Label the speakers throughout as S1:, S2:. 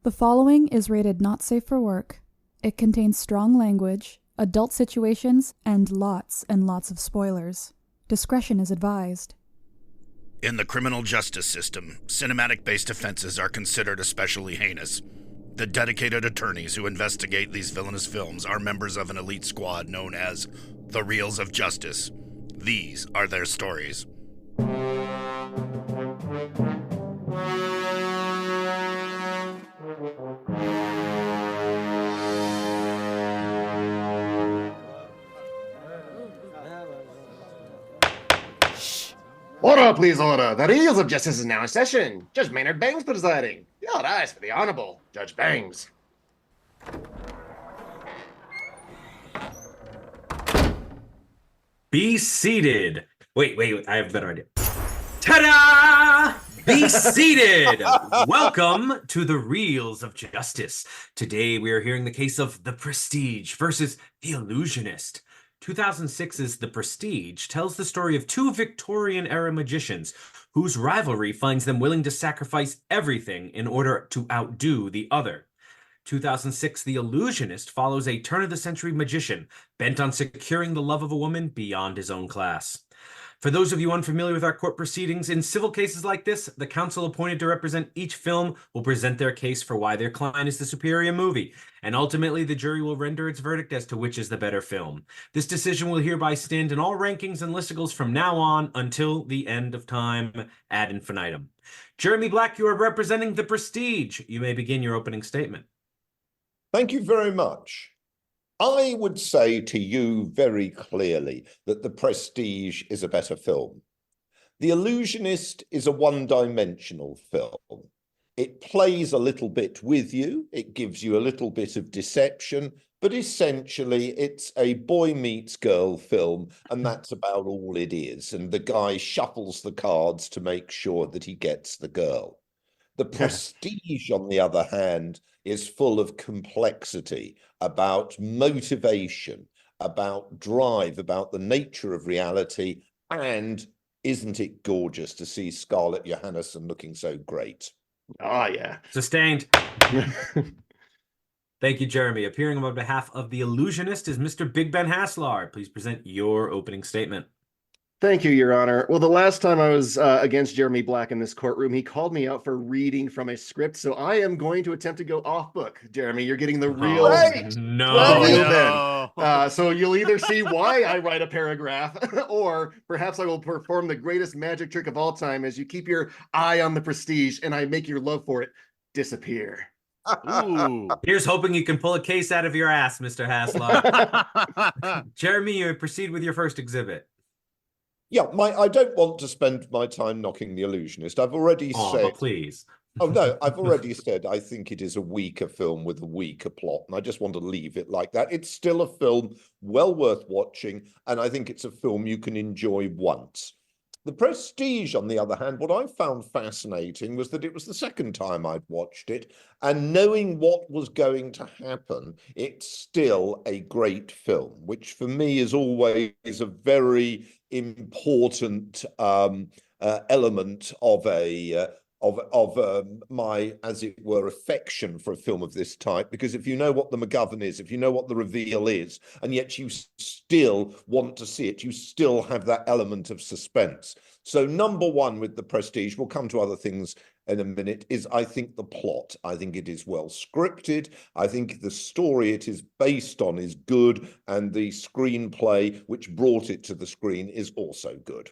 S1: The following is rated not safe for work. It contains strong language, adult situations, and lots of spoilers. Discretion is advised.
S2: In the criminal justice system, cinematic-based offenses are considered especially heinous. The dedicated attorneys who investigate these villainous films are members of an elite squad known as the Reels of Justice. These are their stories.
S3: Order, please, order. The Reels of Justice is now in session. Judge Maynard Bangs presiding. Your eyes for the Honorable Judge Bangs.
S4: Be seated. Wait, I have a better idea. Ta-da! Be seated! Welcome to the Reels of Justice. Today we are hearing the case of The Prestige versus The Illusionist. 2006's The Prestige tells the story of two Victorian-era magicians whose rivalry finds them willing to sacrifice everything in order to outdo the other. 2006, The Illusionist follows a turn-of-the-century magician bent on securing the love of a woman beyond his own class. For those of you unfamiliar with our court proceedings, in civil cases like this, the counsel appointed to represent each film will present their case for why their client is the superior movie, and ultimately the jury will render its verdict as to which is the better film. This decision will hereby stand in all rankings and listicles from now on until the end of time ad infinitum. Jeremy Black, you are representing The Prestige. You may begin your opening statement.
S5: Thank you very much. I would say to you very clearly that The Prestige is a better film. The Illusionist is a one-dimensional film. It plays a little bit with you. It gives you a little bit of deception, but essentially it's a boy meets girl film, and that's about all it is. And the guy shuffles the cards to make sure that he gets the girl. The Prestige, on the other hand, is full of complexity about motivation, about drive, about the nature of reality, and isn't it gorgeous to see Scarlett Johansson looking so great?
S3: Oh, yeah.
S4: Sustained. Thank you, Jeremy. Appearing on behalf of The Illusionist is Mr. Big Ben Haslar. Please present your opening statement.
S3: Thank you, Your Honor. Well, the last time I was against Jeremy Black in this courtroom, he called me out for reading from a script, so I am going to attempt to go off book. Jeremy, you're getting the real, so you'll either see why I write a paragraph, or perhaps I will perform the greatest magic trick of all time as you keep your eye on The Prestige and I make your love for it disappear.
S4: Ooh. Here's hoping you can pull a case out of your ass, Mr. Haslar. Jeremy, you proceed with your first exhibit.
S5: Yeah, I don't want to spend my time knocking The Illusionist. I've already said...
S4: but please.
S5: Oh, no, I've already said I think it is a weaker film with a weaker plot, and I just want to leave it like that. It's still a film well worth watching, and I think it's a film you can enjoy once. The Prestige, on the other hand, what I found fascinating was that it was the second time I'd watched it, and knowing what was going to happen, it's still a great film, which for me is always a very important element of my, as it were, affection for a film of this type, because if you know what the MacGuffin is, if you know what the reveal is, and yet you still want to see it, you still have that element of suspense. So number one with The Prestige, we'll come to other things in a minute, is I think the plot. I think it is well scripted. I think the story it is based on is good, and the screenplay which brought it to the screen is also good.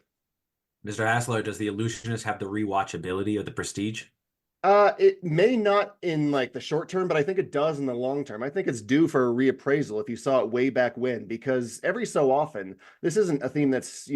S4: Mr. Haslar, does The Illusionist have the rewatchability of The Prestige?
S3: It may not in like the short term, but I think it does in the long term. I think it's due for a reappraisal if you saw it way back when, because every so often, this isn't a theme that's,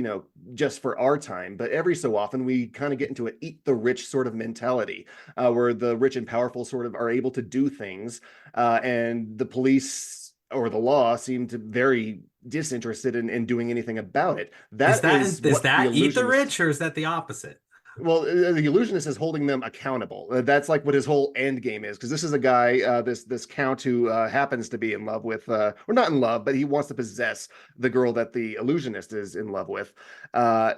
S3: just for our time, but every so often we kind of get into an eat the rich sort of mentality, where the rich and powerful sort of are able to do things, and the police or the law seem to very disinterested in doing anything about it.
S4: Is that eat the rich, or is that the opposite?
S3: Well, the illusionist is holding them accountable. That's like what his whole end game is. Because this is a guy, this count who happens to be in love with, or not in love, but he wants to possess the girl that the illusionist is in love with.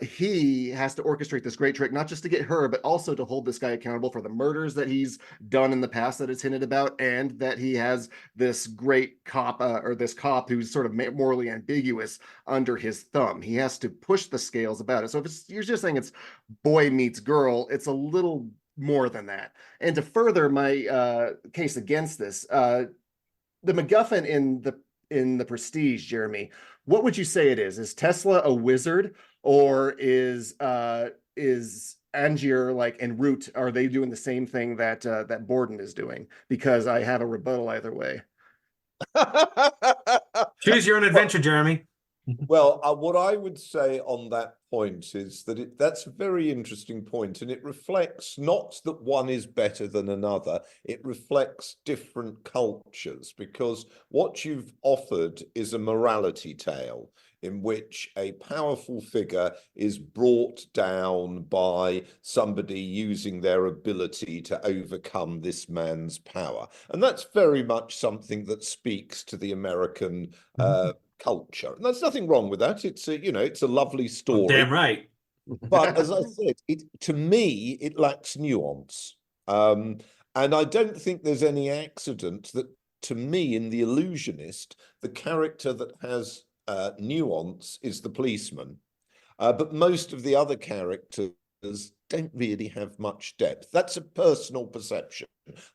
S3: He has to orchestrate this great trick, not just to get her, but also to hold this guy accountable for the murders that he's done in the past that it's hinted about, and that he has this great cop, or this cop who's sort of morally ambiguous under his thumb. He has to push the scales about it. So if you're just saying it's boy meets girl, it's a little more than that. And to further my case against this, the MacGuffin in the Prestige, Jeremy, what would you say it is? Is Tesla a wizard, or is Angier like and Root, are they doing the same thing that that Borden is doing? Because I have a rebuttal either way.
S4: Choose your own adventure, Jeremy.
S5: Well, what I would say on that point is that that's a very interesting point, and it reflects not that one is better than another, it reflects different cultures, because what you've offered is a morality tale in which a powerful figure is brought down by somebody using their ability to overcome this man's power. And that's very much something that speaks to the American culture. And there's nothing wrong with that. It's a, it's a lovely story.
S4: Well, damn right.
S5: But as I said, to me, it lacks nuance. And I don't think there's any accident that, to me, in The Illusionist, the character that has nuance is the policeman. But most of the other characters don't really have much depth. That's a personal perception.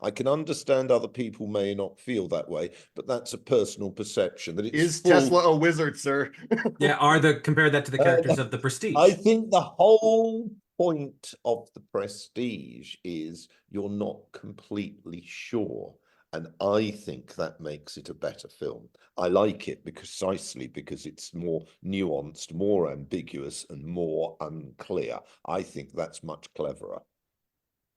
S5: I can understand other people may not feel that way, but that's a personal perception. That
S3: is Tesla a wizard, sir?
S4: Yeah, compare that to the characters of the Prestige.
S5: I think the whole point of the Prestige is you're not completely sure. And I think that makes it a better film. I like it precisely because it's more nuanced, more ambiguous, and more unclear. I think that's much cleverer.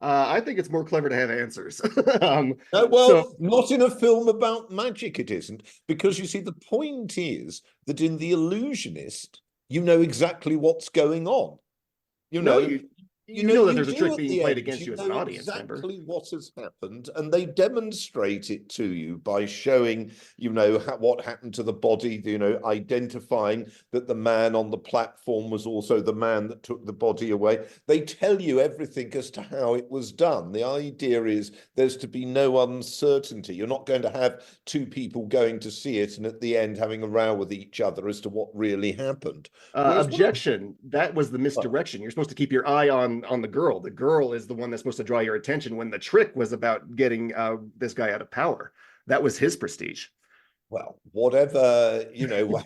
S3: I think it's more clever to have answers.
S5: Not in a film about magic, it isn't. Because you see, the point is that in The Illusionist, you know exactly what's going on. You know that there's a trick being played against you as an audience member. Exactly what has happened, and they demonstrate it to you by showing, what happened to the body, identifying that the man on the platform was also the man that took the body away. They tell you everything as to how it was done. The idea is there's to be no uncertainty. You're not going to have two people going to see it and at the end having a row with each other as to what really happened.
S3: Objection. That was the misdirection. You're supposed to keep your eye on the girl. The girl is the one that's supposed to draw your attention, when the trick was about getting this guy out of power. That was his prestige.
S5: Well, whatever,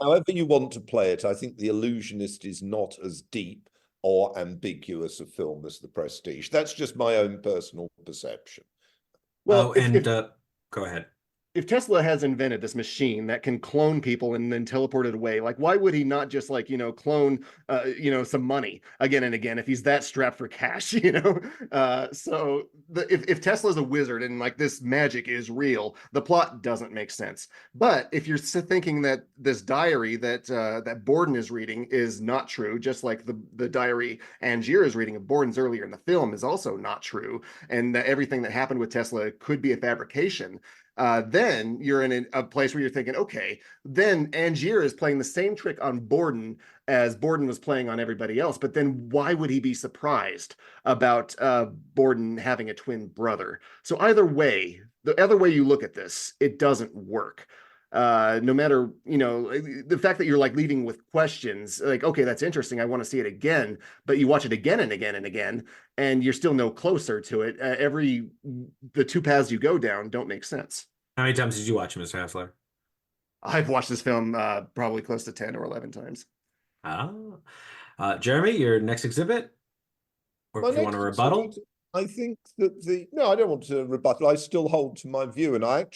S5: however you want to play it, I think The Illusionist is not as deep or ambiguous a film as The Prestige. That's just my own personal perception.
S4: Well, go ahead.
S3: If Tesla has invented this machine that can clone people and then teleport it away, like, why would he not just clone, some money again and again if he's that strapped for cash, So if Tesla's a wizard and this magic is real, the plot doesn't make sense. But if you're thinking that this diary that Borden is reading is not true, just like the diary Angier is reading of Borden's earlier in the film is also not true, and that everything that happened with Tesla could be a fabrication, then you're in a place where you're thinking, okay, then Angier is playing the same trick on Borden as Borden was playing on everybody else. But then why would he be surprised about Borden having a twin brother? So either way, the other way you look at this, it doesn't work. No matter, the fact that you're leading with questions, okay, that's interesting, I want to see it again, but you watch it again and again and again, and you're still no closer to it. The two paths you go down don't make sense.
S4: How many times did you watch it, Mr. Haslar?
S3: I've watched this film probably close to 10 or 11 times.
S4: Jeremy, your next exhibit? Or if you want to rebuttal?
S5: I think that no, I don't want to rebuttal. I still hold to my view, and I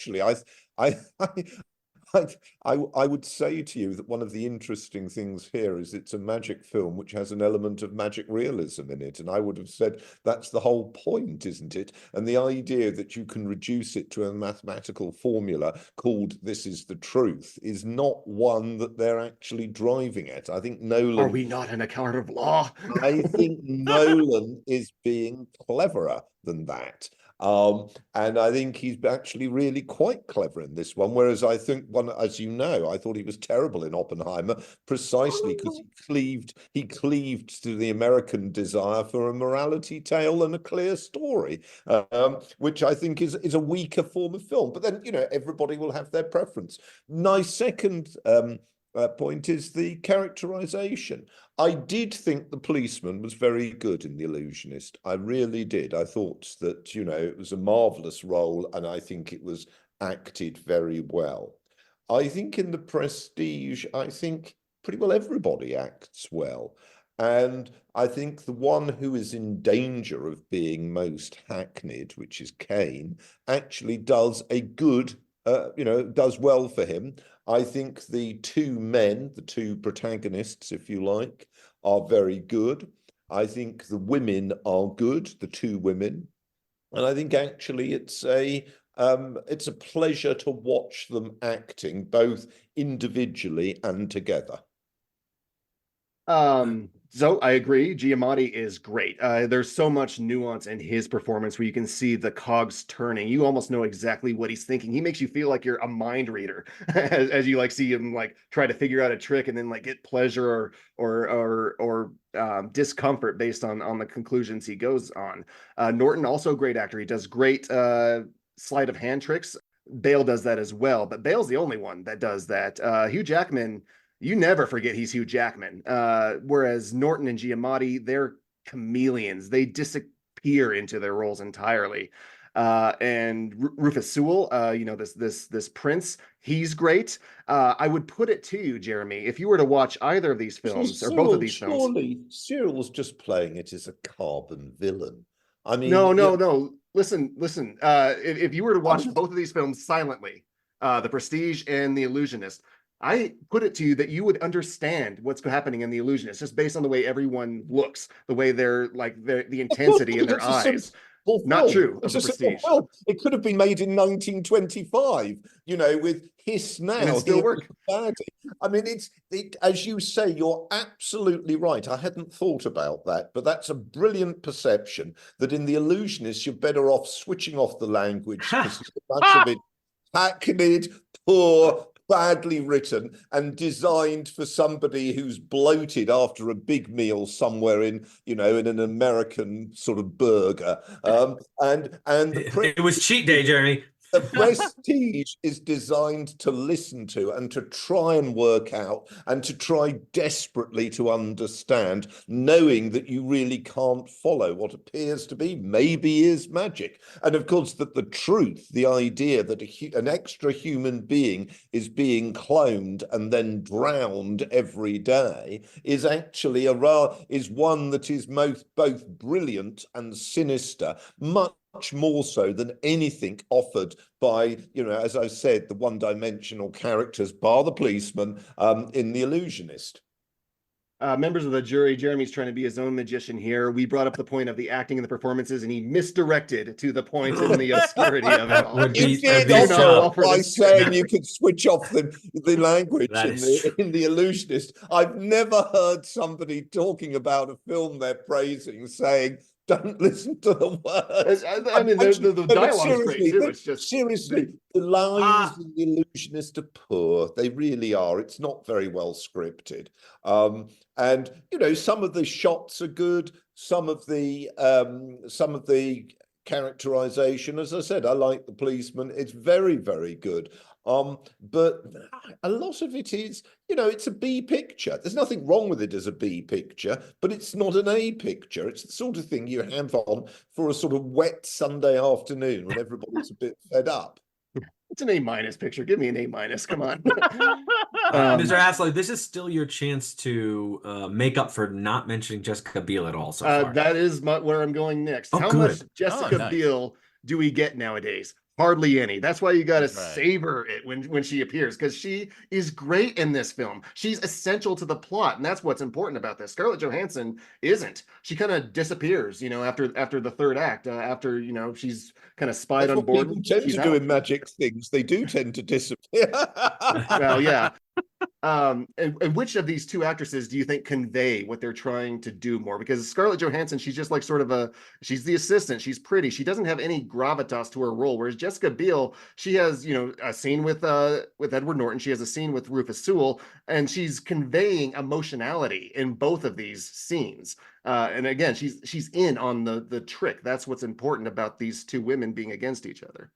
S5: I would say to you that one of the interesting things here is it's a magic film which has an element of magic realism in it. And I would have said that's the whole point, isn't it? And the idea that you can reduce it to a mathematical formula called "this is the truth" is not one that they're actually driving at. I think Nolan...
S3: Are we not in a court of law?
S5: I think Nolan is being cleverer than that. And I think he's actually really quite clever in this one. Whereas I think as you know, I thought he was terrible in Oppenheimer precisely because he cleaved to the American desire for a morality tale and a clear story, which I think is a weaker form of film. But then, everybody will have their preference. My second point is the characterization. I did think the policeman was very good in The Illusionist. I really did. I thought that, it was a marvelous role, and I think it was acted very well. I think in The Prestige, I think pretty well everybody acts well. And I think the one who is in danger of being most hackneyed, which is Kane, actually does a good does well for him. I think the two men, the two protagonists, if you like, are very good. I think the women are good, the two women. And I think actually it's a pleasure to watch them acting, both individually and together.
S3: So I agree. Giamatti is great. There's so much nuance in his performance where you can see the cogs turning. You almost know exactly what he's thinking. He makes you feel like you're a mind reader as you see him try to figure out a trick and then get pleasure or discomfort based on the conclusions he goes on. Norton, also a great actor. He does great sleight of hand tricks. Bale does that as well, but Bale's the only one that does that. Hugh Jackman, you never forget he's Hugh Jackman. Whereas Norton and Giamatti, they're chameleons. They disappear into their roles entirely. And Rufus Sewell, this prince, he's great. I would put it to you, Jeremy, if you were to watch either of these films or both of these films.
S5: Surely Cyril's just playing it as a carbon villain. I mean,
S3: no. Listen. If you were to watch both of these films silently, The Prestige and The Illusionist, I put it to you that you would understand what's happening in The Illusionist just based on the way everyone looks, the way they're the intensity in their eyes. Not true of The Prestige.
S5: It could have been made in 1925, with Hiss now.
S3: And it still work.
S5: I mean, as you say, you're absolutely right. I hadn't thought about that, but that's a brilliant perception that in The Illusionist, you're better off switching off the language because much of it hackneyed, poor, badly written and designed for somebody who's bloated after a big meal somewhere in an American sort of burger.
S4: It was cheat day, Jeremy.
S5: The Prestige is designed to listen to and to try and work out and to try desperately to understand, knowing that you really can't follow what appears to be maybe is magic. And of course, that the truth, the idea that an extra human being is being cloned and then drowned every day is actually is one that is both brilliant and sinister, much more so than anything offered by, as I said, the one-dimensional characters, bar the policeman, in The Illusionist.
S3: Members of the jury, Jeremy's trying to be his own magician here. We brought up the point of the acting and the performances, and he misdirected to the point in the obscurity of it all.
S5: He did by saying you could switch off the language in the Illusionist. I've never heard somebody talking about a film they're praising saying, don't listen to the words.
S3: I mean, the dialogue's great too. It's just
S5: seriously, the lines in The Illusionist are poor. They really are. It's not very well scripted. And some of the shots are good. Some of the characterization, as I said, I like the policeman. It's very, very good. But a lot of it is, it's a B picture. There's nothing wrong with it as a B picture, but it's not an A picture. It's the sort of thing you have on for a sort of wet Sunday afternoon when everybody's a bit fed up.
S3: It's an A- picture. Give me an A-. Come on.
S4: Mr. Haslar, this is still your chance to make up for not mentioning Jessica Biel at all so far.
S3: That is where I'm going next. How much Jessica Biel do we get nowadays? Hardly any. That's why you got to
S6: That's right.
S3: savor it when she appears, because she is great in this film. She's essential to the plot, and that's what's important about this. Scarlett Johansson isn't. She kind of disappears, after the third act. After she's kind of spied
S5: That's
S3: on
S5: what
S3: board.
S5: people tend
S3: she's
S5: to do
S3: out.
S5: in magic things. They do tend to disappear.
S3: Well, yeah. And which of these two actresses do you think convey what they're trying to do more? Because Scarlett Johansson, she's just like sort of she's the assistant. She's pretty. She doesn't have any gravitas to her role. Whereas Jessica Biel, she has, a scene with Edward Norton. She has a scene with Rufus Sewell, and she's conveying emotionality in both of these scenes. And again, she's in on the trick. That's what's important about these two women being against each other.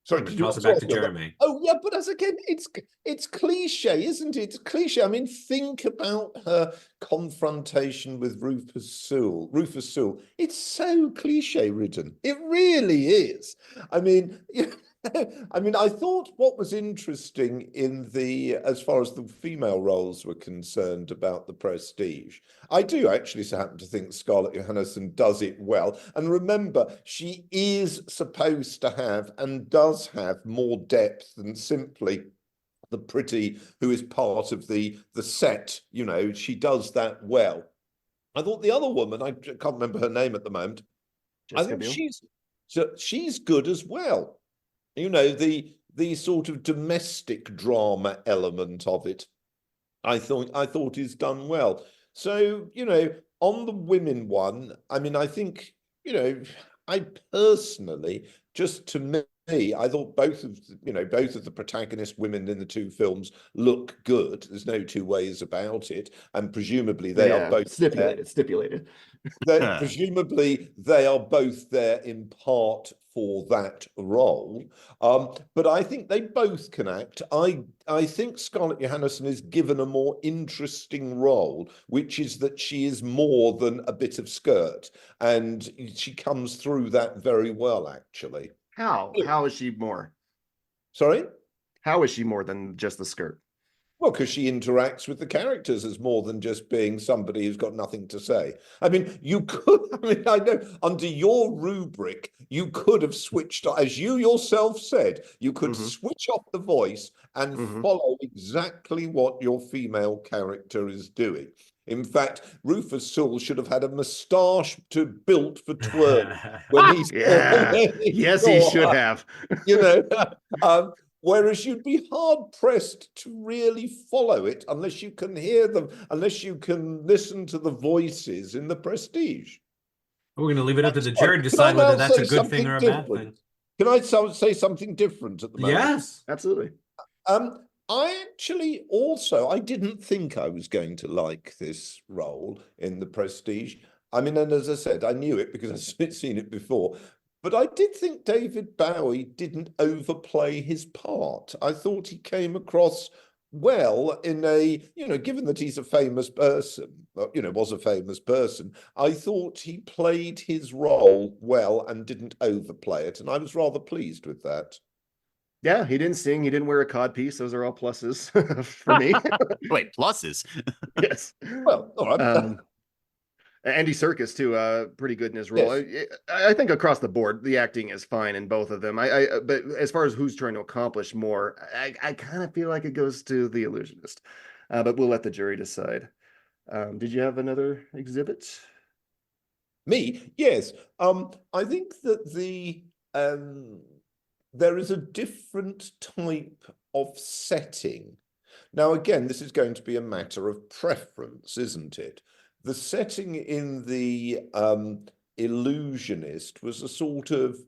S5: Sorry,
S4: I'm gonna toss it back to Jeremy.
S5: Oh yeah, but as again, it's cliche, isn't it? It's cliche. I mean, think about her confrontation with Rufus Sewell. It's so cliche ridden. It really is. I mean, I thought what was interesting as far as the female roles were concerned about The Prestige, I do actually happen to think Scarlett Johansson does it well. And remember, she is supposed to have and does have more depth than simply the pretty who is part of the set. She does that well. I thought the other woman, I can't remember her name at the moment,
S3: Jessica
S5: I think
S3: Biel?
S5: she's good as well. The sort of domestic drama element of it, I thought is done well. So, on the women one, I mean, I think, I personally, just to me, I thought both of the protagonist women in the two films look good. There's no two ways about it, and presumably they are both
S3: stipulated.
S5: Presumably they are both there in part for that role. But I think they both can act. I think Scarlett Johansson is given a more interesting role, which is that she is more than a bit of skirt, and she comes through that very well, actually.
S3: How is she more?
S5: Sorry?
S3: How is she more than just the skirt?
S5: Well, because she interacts with the characters as more than just being somebody who's got nothing to say. I mean, I know under your rubric, you could have switched, as you yourself said, you could switch off the voice and follow exactly what your female character is doing. In fact, Rufus Sewell should have had a moustache built for twirling when he's
S3: yes, he should have.
S5: Whereas you'd be hard-pressed to really follow it unless you can hear them, unless you can listen to the voices in The Prestige.
S4: We're going to leave it up to the jury to decide whether that's a good thing or a bad thing.
S5: Can I say something different at the moment?
S4: Yes.
S3: Absolutely.
S5: I actually I didn't think I was going to like this role in The Prestige. I mean, and as I said, I knew it because I'd seen it before. But I did think David Bowie didn't overplay his part. I thought he came across well in given that he's a famous person, was a famous person, I thought he played his role well and didn't overplay it. And I was rather pleased with that.
S3: Yeah, he didn't sing. He didn't wear a codpiece. Those are all pluses for me.
S6: Wait, pluses?
S3: Yes.
S5: Well, all right.
S3: Andy Serkis too, pretty good in his role. Yes. I think across the board, the acting is fine in both of them. But as far as who's trying to accomplish more, I kind of feel like it goes to The Illusionist. But we'll let the jury decide. Did you have another exhibit?
S5: Me? Yes. I think that there is a different type of setting. Now, again, this is going to be a matter of preference, isn't it? The setting in The Illusionist was a sort of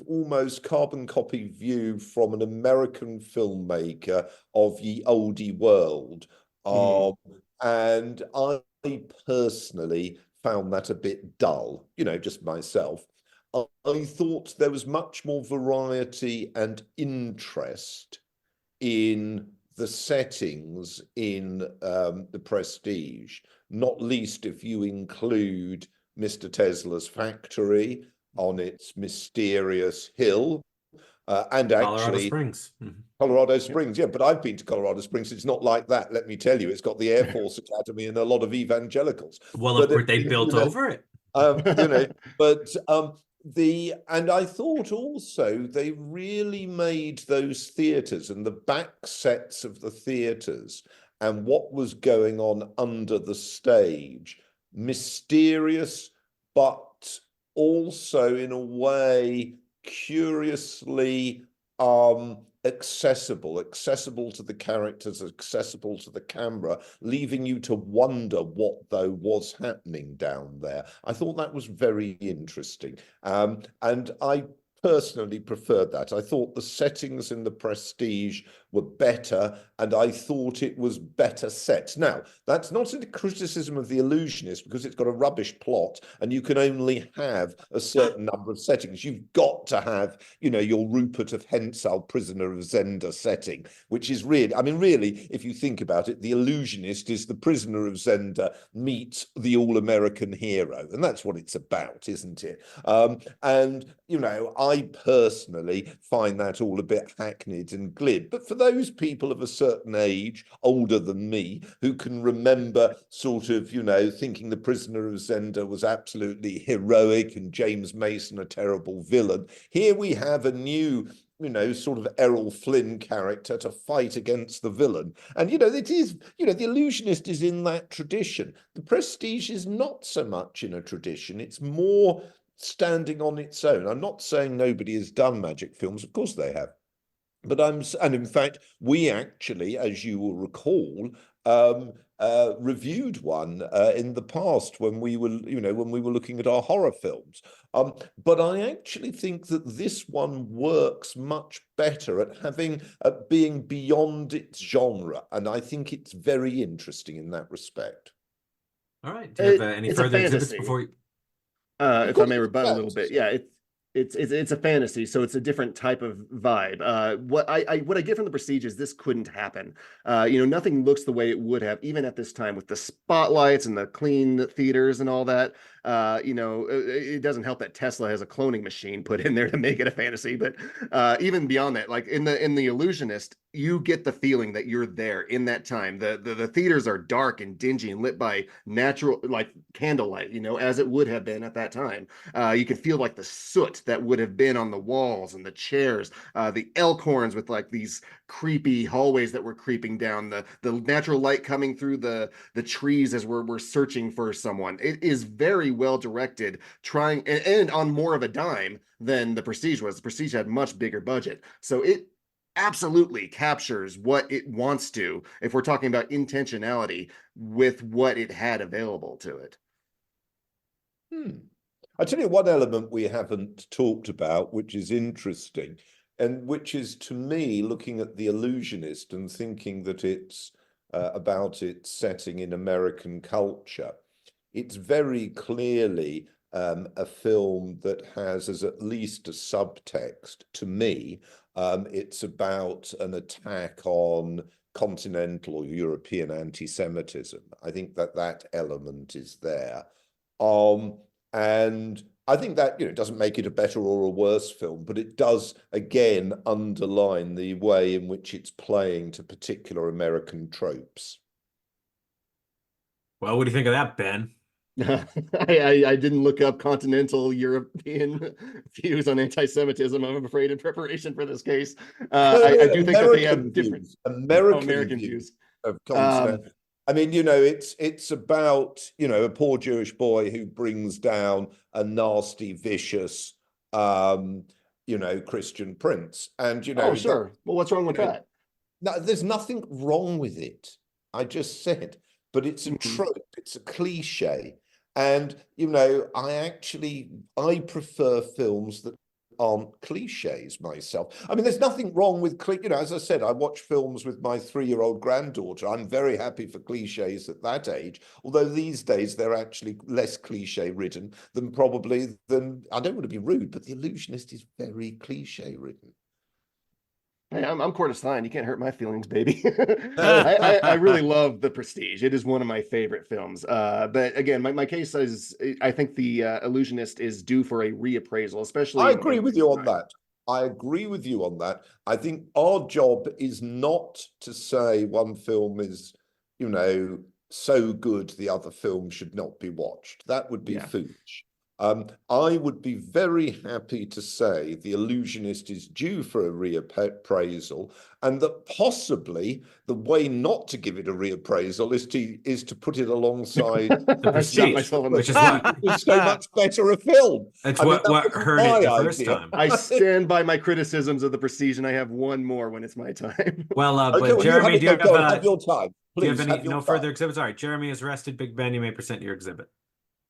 S5: almost carbon copy view from an American filmmaker of ye oldie world. And I personally found that a bit dull, just myself. I thought there was much more variety and interest in the settings in The Prestige, not least if you include Mr. Tesla's factory on its mysterious hill, and actually Colorado Springs. Yeah, but I've been to Colorado Springs. It's not like that, let me tell you. It's got the Air Force Academy and a lot of evagelicals.
S4: Well, of course, they built over it.
S5: But And I thought also they really made those theatres and the back sets of the theatres and what was going on under the stage mysterious, but also in a way curiously accessible to the characters, accessible to the camera, leaving you to wonder what though was happening down there. I thought that was very interesting. And I personally preferred that. I thought the settings in the Prestige were better, and I thought it was better set. Now, that's not a criticism of The Illusionist, because it's got a rubbish plot, and you can only have a certain number of settings. You've got to have, you know, your Rupert of Hentzau, Prisoner of Zenda setting, which is really, I mean, really, if you think about it, The Illusionist is the Prisoner of Zenda meets the all-American hero, and that's what it's about, isn't it? And, you know, I personally find that all a bit hackneyed and glib, but for those people of a certain age, older than me, who can remember sort of, you know, thinking the Prisoner of Zenda was absolutely heroic and James Mason a terrible villain, here we have a new, you know, sort of Errol Flynn character to fight against the villain. And, you know, it is, you know, The Illusionist is in that tradition. The Prestige is not so much in a tradition. It's more standing on its own. I'm not saying nobody has done magic films. Of course they have. But and in fact, we actually, as you will recall, reviewed one in the past when we were, you know, when we were looking at our horror films. But I actually think that this one works much better at being beyond its genre, and I think it's very interesting in that respect.
S4: All right. Do you have any further exhibits before you?
S3: If I may rebut a little bit, yeah, it's a fantasy, so it's a different type of vibe. What I get from the Prestige is this couldn't happen. You know, nothing looks the way it would have, even at this time, with the spotlights and the clean theaters and all that. You know, it doesn't help that Tesla has a cloning machine put in there to make it a fantasy. But even beyond that, like in the Illusionist, you get the feeling that you're there in that time. The theaters are dark and dingy and lit by natural, like candlelight, you know, as it would have been at that time. You can feel like the soot that would have been on the walls and the chairs, the elk horns with like these creepy hallways that were creeping down, the natural light coming through the trees as we're searching for someone. It is very well directed, trying and on more of a dime than the Prestige was. The Prestige had much bigger budget, so it absolutely captures what it wants to, if we're talking about intentionality, with what it had available to it.
S5: I tell you one element we haven't talked about, which is interesting, and which is, to me, looking at The Illusionist and thinking that it's about its setting in American culture. It's very clearly a film that has as at least a subtext. To me, it's about an attack on continental or European anti-Semitism. I think that element is there. And I think that, you know, doesn't make it a better or a worse film, but it does, again, underline the way in which it's playing to particular American tropes.
S4: Well, what do you think of that, Ben?
S3: I didn't look up continental European views on anti-Semitism, I'm afraid, in preparation for this case. I do think that they have different American views
S5: of continental. I mean, you know, it's about, you know, a poor Jewish boy who brings down a nasty, vicious, you know, Christian prince. And, you know,
S3: sure. Well, what's wrong with that?
S5: No, there's nothing wrong with it. I just said, but it's a trope, it's a cliche. And, you know, I prefer films that aren't cliches myself. I mean, there's nothing wrong with, you know, as I said, I watch films with my 3-year-old granddaughter. I'm very happy for cliches at that age, although these days they're actually less cliche ridden I don't want to be rude, but The Illusionist is very cliche ridden.
S3: Hey, I'm Cordes Stein. You can't hurt my feelings, baby. I really love The Prestige. It is one of my favorite films. But again, my case is, I think The Illusionist is due for a reappraisal, especially.
S5: I agree with you on that. I agree with you on that. I think our job is not to say one film is, you know, so good the other film should not be watched. That would be foolish. I would be very happy to say The Illusionist is due for a reappraisal, and that possibly the way not to give it a reappraisal is to put it alongside
S4: The
S3: I shot
S4: Prestige,
S3: myself in the
S4: which is
S3: foot.
S4: what
S5: it's so much better a film.
S4: it's
S5: I mean,
S4: what
S5: that was
S4: hurt
S5: my
S4: it the first
S5: idea.
S4: time.
S3: I stand by my criticisms of the Prestige, and I have one more when it's my time.
S4: Well,
S5: Okay,
S4: but
S5: well,
S4: Jeremy, do you
S5: go on,
S4: have
S5: have your time.
S4: do you have
S5: Please,
S4: any
S5: have your
S4: no
S5: time.
S4: further exhibits? All right, Jeremy is arrested. Big Ben, you may present your exhibit.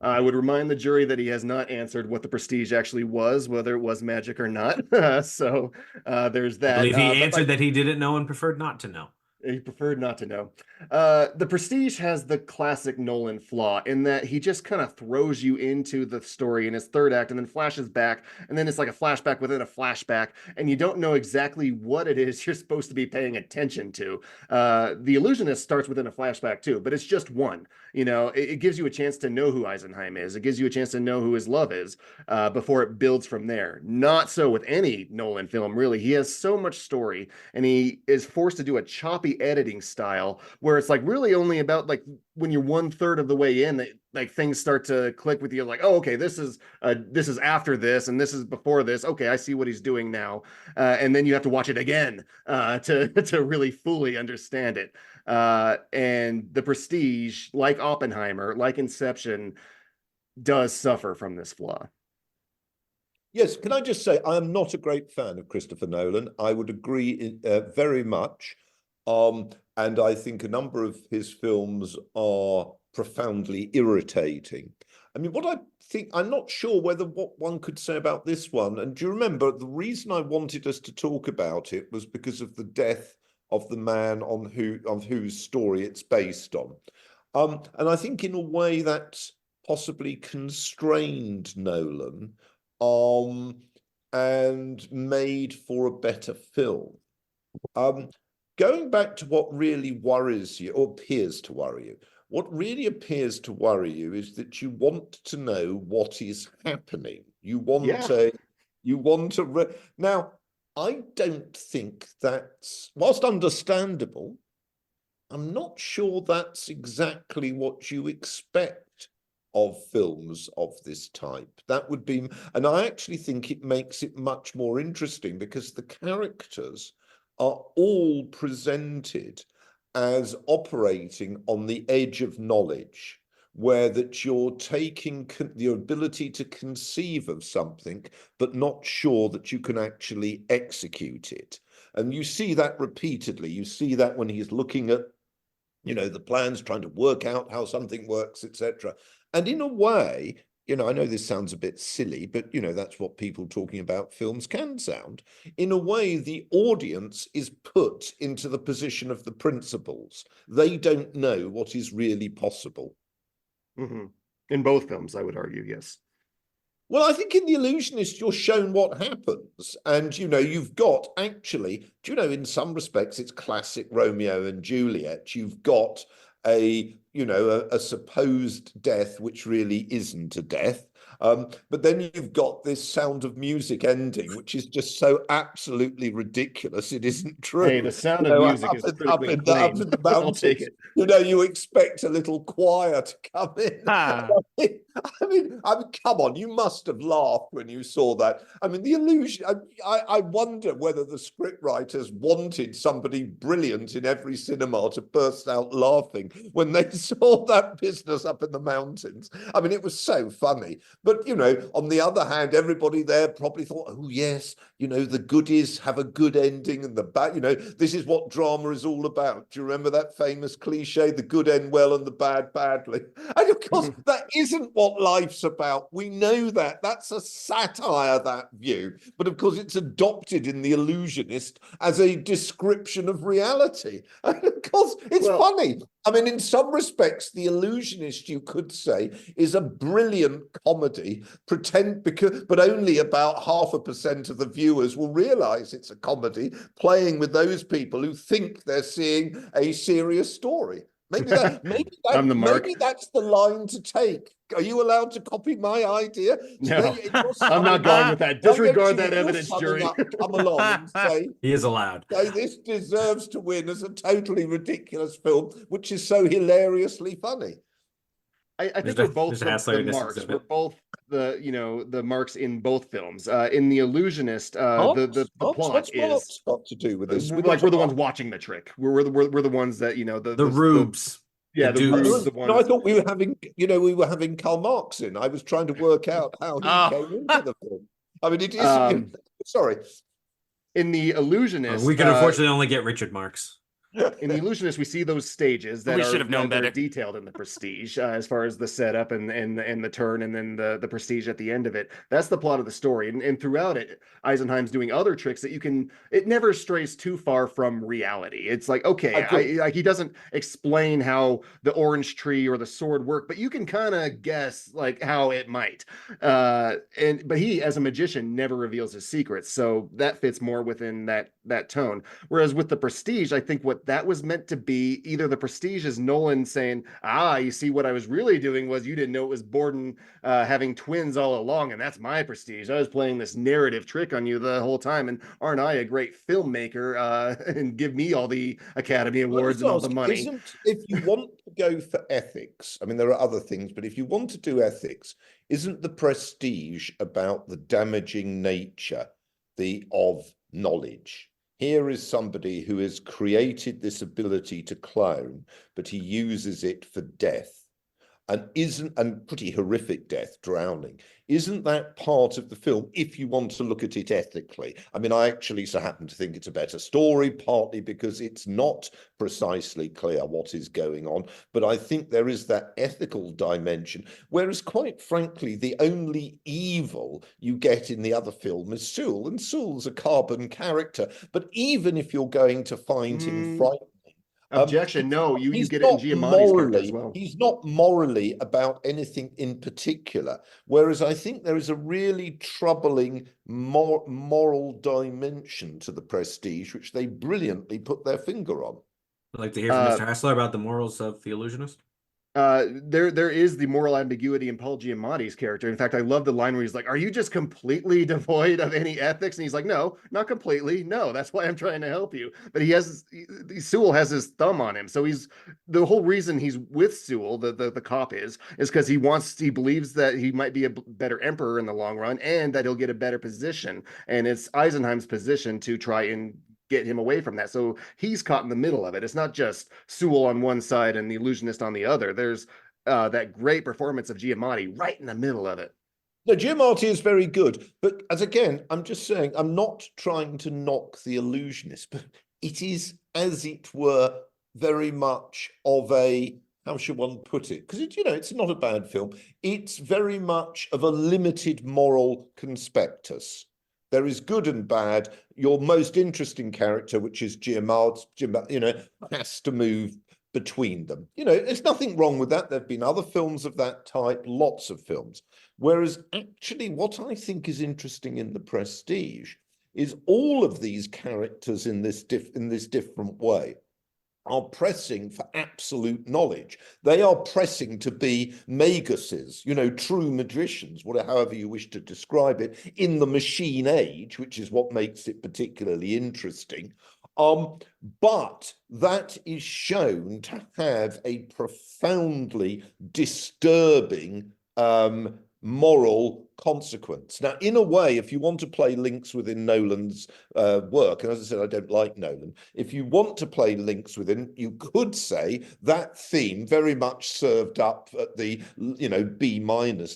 S3: I would remind the jury that he has not answered what the Prestige actually was, whether it was magic or not. So there's that.
S4: I believe he
S3: But
S4: answered that he didn't know and preferred not to know.
S3: he preferred not to know. The Prestige has the classic Nolan flaw in that he just kind of throws you into the story in his third act and then flashes back, and then it's like a flashback within a flashback, and you don't know exactly what it is you're supposed to be paying attention to. The Illusionist starts within a flashback too, but it's just one. You know, it gives you a chance to know who Eisenheim is. It gives you a chance to know who his love is before it builds from there. Not so with any Nolan film, really. He has so much story, and he is forced to do a choppy editing style where it's like really only about like when you're 1/3 of the way in that like things start to click with you, like, oh, okay, this is after this and this is before this. Okay, I see what he's doing now. And then you have to watch it again to really fully understand it. And the Prestige, like Oppenheimer, like Inception, does suffer from this flaw.
S5: Yes, can I just say I am not a great fan of Christopher Nolan. I would agree very much. And I think a number of his films are profoundly irritating. I mean, what I think, I'm not sure whether what one could say about this one. And do you remember the reason I wanted us to talk about it was because of the death of the man on whose story it's based on. And I think in a way that possibly constrained Nolan and made for a better film. Going back to what really worries you, or appears to worry you, what really appears to worry you is that you want to know what is happening. You want now, I don't think that's, whilst understandable, I'm not sure that's exactly what you expect of films of this type. That would be, and I actually think it makes it much more interesting because the characters are all presented as operating on the edge of knowledge, where that you're taking the ability to conceive of something, but not sure that you can actually execute it. And you see that repeatedly. You see that when he's looking at, you know, the plans, trying to work out how something works, etc. And in a way, you know, I know this sounds a bit silly, but, you know, that's what people talking about films can sound. In a way, the audience is put into the position of the principals. They don't know what is really possible.
S3: Mm-hmm. In both films, I would argue, yes.
S5: Well, I think in The Illusionist, you're shown what happens. And, you know, you've got actually, do you know, in some respects, it's classic Romeo and Juliet. You've got a supposed death, which really isn't a death. But then you've got this Sound of Music ending, which is just so absolutely ridiculous. It isn't true.
S3: Hey, the Sound of Music is
S5: up in the mountains.
S3: I'll take it.
S5: You know, you expect a little choir to come in.
S4: Ah.
S5: I mean, come on, you must have laughed when you saw that. I mean, the illusion, I wonder whether the scriptwriters wanted somebody brilliant in every cinema to burst out laughing when they saw that business up in the mountains. I mean, it was so funny. But, you know, on the other hand, everybody there probably thought, oh, yes, you know, the goodies have a good ending and the bad, you know, this is what drama is all about. Do you remember that famous cliche, the good end well and the bad badly? And of course, that isn't what life's about. We know that. That's a satire, that view. But of course, it's adopted in The Illusionist as a description of reality. And of course, it's funny. I mean, in some respects, The Illusionist, you could say, is a brilliant comedy, but only about 0.5% of the viewers will realise it's a comedy, playing with those people who think they're seeing a serious story. Maybe that's the line to take. Are you allowed to copy my idea?
S3: No, I'm not going with that. Disregard that evidence, jury.
S5: Come along and say
S4: he is allowed.
S5: Say this deserves to win as a totally ridiculous film, which is so hilariously funny.
S3: I think we're both
S4: Mr. Haslar
S3: the
S4: in this
S3: marks.
S4: exhibit.
S3: We're both the marks in both films. In The Illusionist, the plot
S5: what's
S3: is
S5: Marx got to do with this?
S3: we're the ones watching the trick. We're the ones that
S4: The rubes.
S3: The
S4: dupes.
S3: rubes, the ones.
S5: No, I thought we were having Karl Marx in. I was trying to work out how he came into the film. I mean, it is. Sorry.
S3: In The Illusionist,
S4: We could unfortunately only get Richard Marx.
S3: In The Illusionist, we see those stages that
S6: we should have known better.
S3: Detailed in the Prestige, as far as the setup and the turn, and then the Prestige at the end of it. That's the plot of the story, and throughout it, Eisenheim's doing other tricks that it never strays too far from reality. It's like, okay, he doesn't explain how the orange tree or the sword work, but you can kind of guess like how it might. But he, as a magician, never reveals his secrets, so that fits more within that tone. Whereas with the Prestige, I think what that was meant to be, either the Prestige is Nolan saying, you see, what I was really doing was you didn't know it was Borden having twins all along, and that's my Prestige. I was playing this narrative trick on you the whole time, and aren't I a great filmmaker, and give me all the Academy Awards and all the money.
S5: If you want to go for ethics, I mean, there are other things, but if you want to do ethics, isn't the Prestige about the damaging nature of knowledge? Here is somebody who has created this ability to clone, but he uses it for death, and pretty horrific death, drowning. Isn't that part of the film, if you want to look at it ethically? I mean, I actually so happen to think it's a better story, partly because it's not precisely clear what is going on, but I think there is that ethical dimension, whereas quite frankly, the only evil you get in the other film is Sewell, and Sewell's a carbon character, but even if you're going to find him frightening,
S3: Objection, no, you get it in Giamatti's character as well.
S5: He's not morally about anything in particular, whereas I think there is a really troubling moral dimension to the Prestige, which they brilliantly put their finger on.
S4: I'd like to hear from Mr. Haslar about the morals of The Illusionist.
S3: There is the moral ambiguity in Paul Giamatti's character. In fact, I love the line where he's like, "Are you just completely devoid of any ethics?" And he's like, "No, not completely. No, that's why I'm trying to help you." But Sewell has his thumb on him, so the whole reason he's with Sewell, the cop, is because he believes that he might be a better emperor in the long run, and that he'll get a better position. And it's Eisenheim's position to try and get him away from that. So he's caught in the middle of it. It's not just Sewell on one side and the Illusionist on the other. There's that great performance of Giamatti right in the middle of it.
S5: No, Giamatti is very good, but I'm just saying, I'm not trying to knock The Illusionist, but it is, as it were, very much of a, how should one put it? Because it's not a bad film. It's very much of a limited moral conspectus. There is good and bad. Your most interesting character, which is Giamatti, has to move between them. There's nothing wrong with that. There have been other films of that type, lots of films. Whereas actually what I think is interesting in The Prestige is all of these characters in this different way are pressing for absolute knowledge. They are pressing to be maguses, true magicians, however you wish to describe it, in the machine age, which is what makes it particularly interesting. But that is shown to have a profoundly disturbing moral consequence. Now, in a way, if you want to play links within Nolan's work, and as I said, I don't like Nolan, if you want to play links within, you could say that theme very much served up at the, B-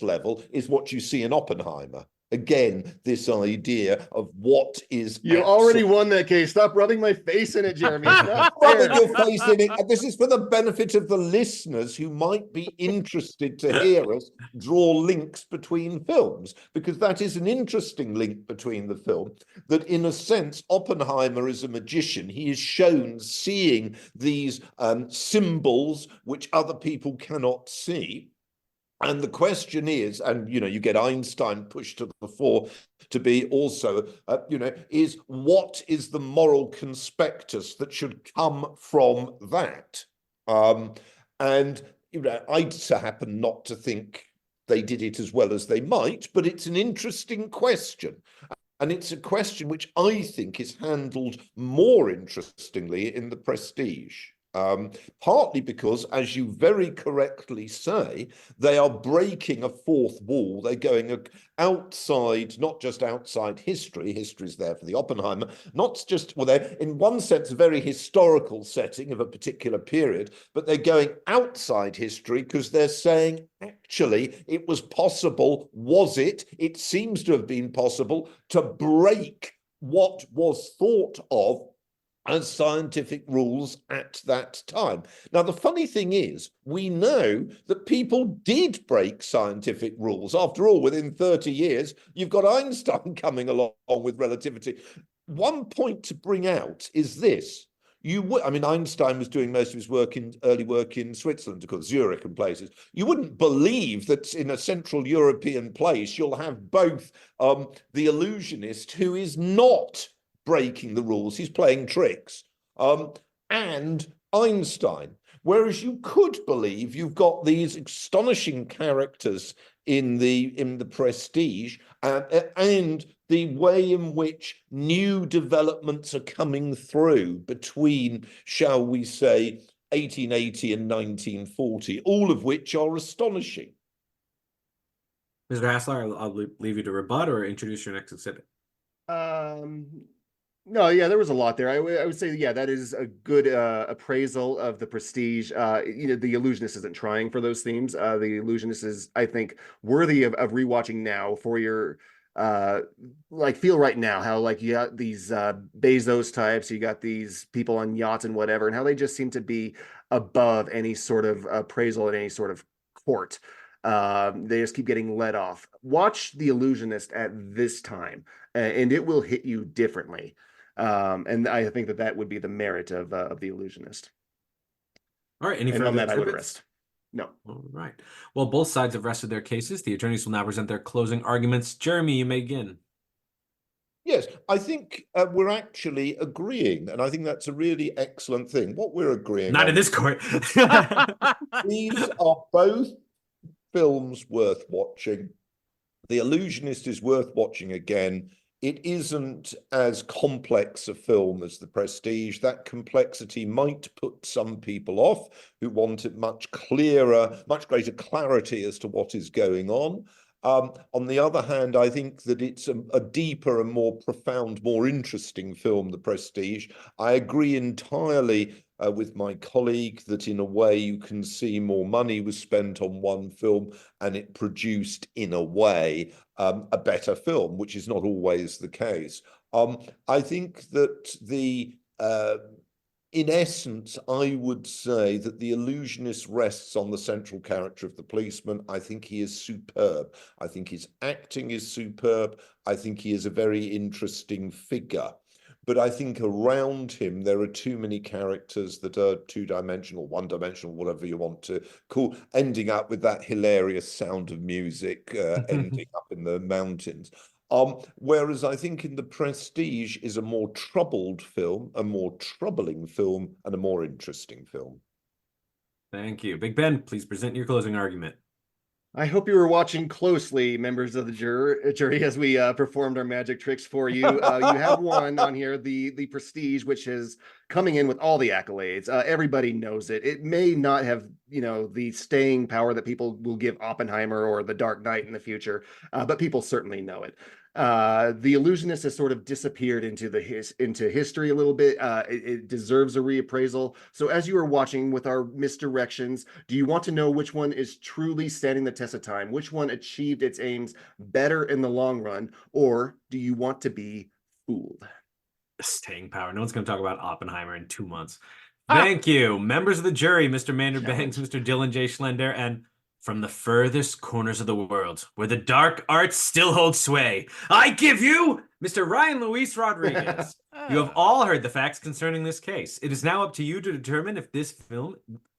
S5: level is what you see in Oppenheimer. Again, this idea of what is...
S3: You already won that case. Stop rubbing my face in it, Jeremy.
S5: Stop rubbing your face in it. And this is for the benefit of the listeners who might be interested to hear us draw links between films, because that is an interesting link between the film, that in a sense, Oppenheimer is a magician. He is shown seeing these symbols which other people cannot see. And the question is, and you get Einstein pushed to the fore to be also, is what is the moral conspectus that should come from that? And I so happen not to think they did it as well as they might, but it's an interesting question. And it's a question which I think is handled more interestingly in The Prestige. Partly because, as you very correctly say, they are breaking a fourth wall. They're going outside, not just outside history. History's there for the Oppenheimer, not just, well, they're in one sense a very historical setting of a particular period, but they're going outside history because they're saying, actually, it was possible, was it? It seems to have been possible to break what was thought of as scientific rules at that time. Now, the funny thing is, we know that people did break scientific rules. After all, within 30 years, you've got Einstein coming along with relativity. One point to bring out is this. I mean, Einstein was doing most of his early work in Switzerland, of course, Zurich and places. You wouldn't believe that in a Central European place, you'll have both the illusionist, who is not breaking the rules, he's playing tricks, and Einstein. Whereas you could believe you've got these astonishing characters in the Prestige, and the way in which new developments are coming through between, shall we say, 1880 and 1940, all of which are astonishing.
S4: Mr. Haslar, I'll leave you to rebut or introduce your next exhibit.
S3: No, yeah, there was a lot there. I would say, yeah, that is a good appraisal of the Prestige. The Illusionist isn't trying for those themes. The Illusionist is, I think, worthy of rewatching now for your feel right now how you got these Bezos types, you got these people on yachts and whatever, and how they just seem to be above any sort of appraisal at any sort of court. They just keep getting let off. Watch The Illusionist at this time, and it will hit you differently. And I think that would be the merit of The Illusionist.
S4: All right. Any
S3: and
S4: further
S3: on that, I would
S4: exhibits?
S3: rest. No.
S4: All right. Well, both sides have rested their cases. The attorneys will now present their closing arguments. Jeremy, you may begin.
S5: Yes, I think we're actually agreeing, and I think that's a really excellent thing. What we're agreeing
S4: Not
S5: on,
S4: in this court.
S5: these are both films worth watching. The Illusionist is worth watching again. It isn't as complex a film as The Prestige. That complexity might put some people off who want it much clearer, much greater clarity as to what is going on. On the other hand, I think that it's a deeper and more profound, more interesting film, The Prestige. I agree entirely with my colleague that in a way you can see more money was spent on one film and it produced, in a way, a better film, which is not always the case. I think that in essence, I would say that The Illusionist rests on the central character of the policeman. I think he is superb. I think his acting is superb. I think he is a very interesting figure. But I think around him, there are too many characters that are two-dimensional, one-dimensional, whatever you want to call, ending up with that hilarious Sound of Music, ending up in the mountains. Whereas I think in The Prestige is a more troubled film, a more troubling film, and a more interesting film.
S4: Thank you. Big Ben, please present your closing argument.
S3: I hope you were watching closely, members of the jury, as we performed our magic tricks for you. You have one on here, the Prestige, which is coming in with all the accolades. Everybody knows it. It may not have, the staying power that people will give Oppenheimer or The Dark Knight in the future, but people certainly know it. The Illusionist has sort of disappeared into history a little bit. It deserves a reappraisal. So as you are watching with our misdirections, do you want to know which one is truly standing the test of time? Which one achieved its aims better in the long run? Or do you want to be fooled?
S4: Staying power. No one's going to talk about Oppenheimer in 2 months. Thank you. Members of the jury, Mr. Maynard Bangs, Mr. Dylan J. Schlender, and from the furthest corners of the world, where the dark arts still hold sway, I give you Mr. Ryan Luis Rodriguez. You have all heard the facts concerning this case. It is now up to you to determine if this film...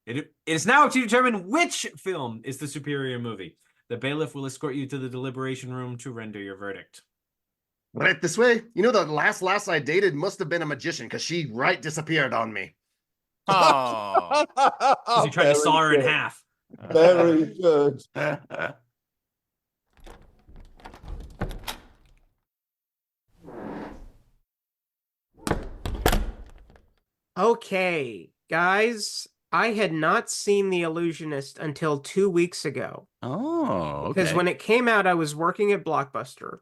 S4: It is now up to you to determine which film is the superior movie. The bailiff will escort you to the deliberation room to render your verdict.
S3: Right this way. The last I dated must have been a magician, because she disappeared on me.
S6: Oh.
S4: Because you tried to saw her in half.
S5: Very good.
S7: Okay, Guys, I had not seen The Illusionist until 2 weeks ago.
S8: Oh,
S7: Because
S8: okay.
S7: when it came out, I was working at Blockbuster,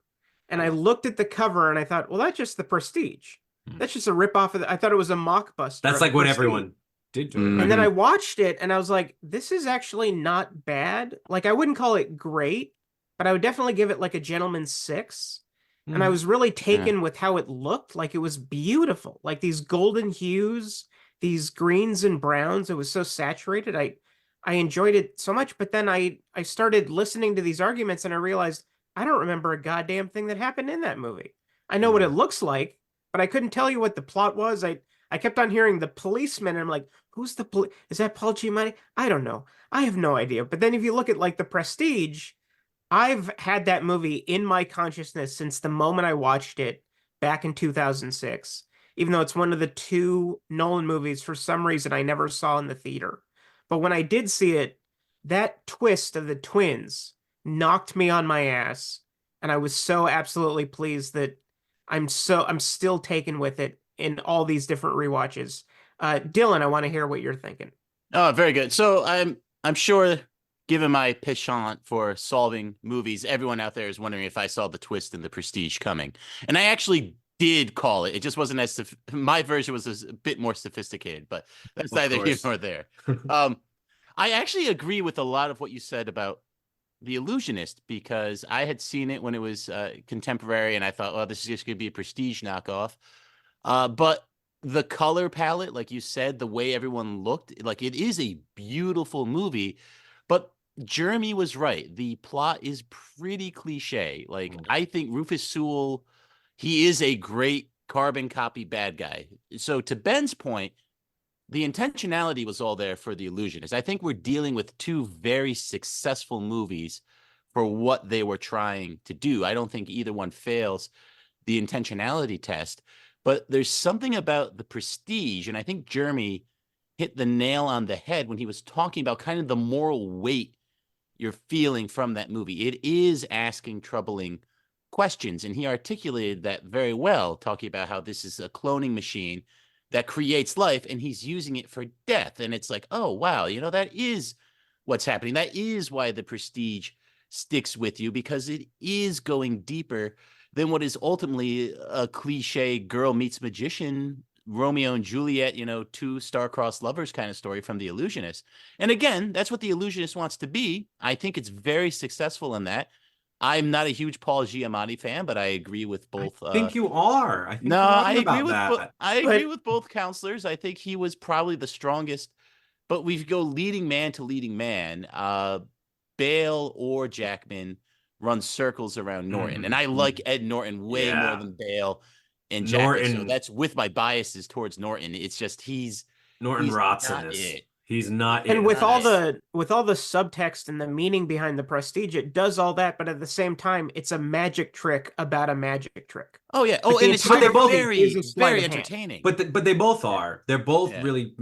S7: and I looked at the cover and I thought, well, that's just The Prestige. That's just a ripoff of I thought it was a mockbuster.
S4: That's
S7: of
S4: like
S7: The
S4: what
S7: Prestige.
S4: everyone did to it.
S7: And then I watched it and I was like, this is actually not bad. Like, I wouldn't call it great, but I would definitely give it like a gentleman's 6. And I was really taken with how it looked. Like, it was beautiful. Like, these golden hues, these greens and browns. It was so saturated. I enjoyed it so much. But then I started listening to these arguments and I realized I don't remember a goddamn thing that happened in that movie. I know what it looks like, but I couldn't tell you what the plot was. I kept on hearing the policeman, and I'm like, who's the police? Is that Paul Giamatti? I don't know. I have no idea. But then if you look at like The Prestige, I've had that movie in my consciousness since the moment I watched it back in 2006, even though it's one of the 2 Nolan movies for some reason I never saw in the theater. But when I did see it, that twist of the twins knocked me on my ass, and I was so absolutely pleased that I'm still taken with it in all these different rewatches. Dylan, I want to hear what you're thinking.
S8: Oh, very good. So I'm sure, given my penchant for solving movies, everyone out there is wondering if I saw the twist in The Prestige coming. And I actually did call it. It just wasn't as my version was a bit more sophisticated, but that's neither here nor there. I actually agree with a lot of what you said about The Illusionist, because I had seen it when it was contemporary, and I thought, oh, this is just going to be a Prestige knockoff. But the color palette, like you said, the way everyone looked, like, it is a beautiful movie. But Jeremy was right. The plot is pretty cliche. Like, I think Rufus Sewell, he is a great carbon copy bad guy. So to Ben's point, the intentionality was all there for The Illusionist. I think we're dealing with 2 very successful movies for what they were trying to do. I don't think either one fails the intentionality test. But there's something about The Prestige, and I think Jeremy hit the nail on the head when he was talking about kind of the moral weight you're feeling from that movie. It is asking troubling questions, and he articulated that very well, talking about how this is a cloning machine that creates life, and he's using it for death. And it's like, oh, wow, that is what's happening. That is why The Prestige sticks with you, because it is going deeper than what is ultimately a cliche girl meets magician, Romeo and Juliet, 2 star-crossed lovers kind of story from The Illusionist. And again, that's what The Illusionist wants to be. I think it's very successful in that. I'm not a huge Paul Giamatti fan, but I agree with both.
S4: I think you are. I think
S8: I
S4: you're
S8: agree with both counselors. I think he was probably the strongest. But we go leading man to leading man. Bale or Jackman run circles around Norton, and I like Ed Norton way more than Bale and Jackman. So that's with my biases towards Norton. It's just
S4: Norton rots in this. He's not.
S7: And with all the subtext and the meaning behind The Prestige, it does all that, but at the same time, it's a magic trick about a magic trick.
S8: Oh yeah. Oh, and it's very entertaining.
S4: But they both are. They're both really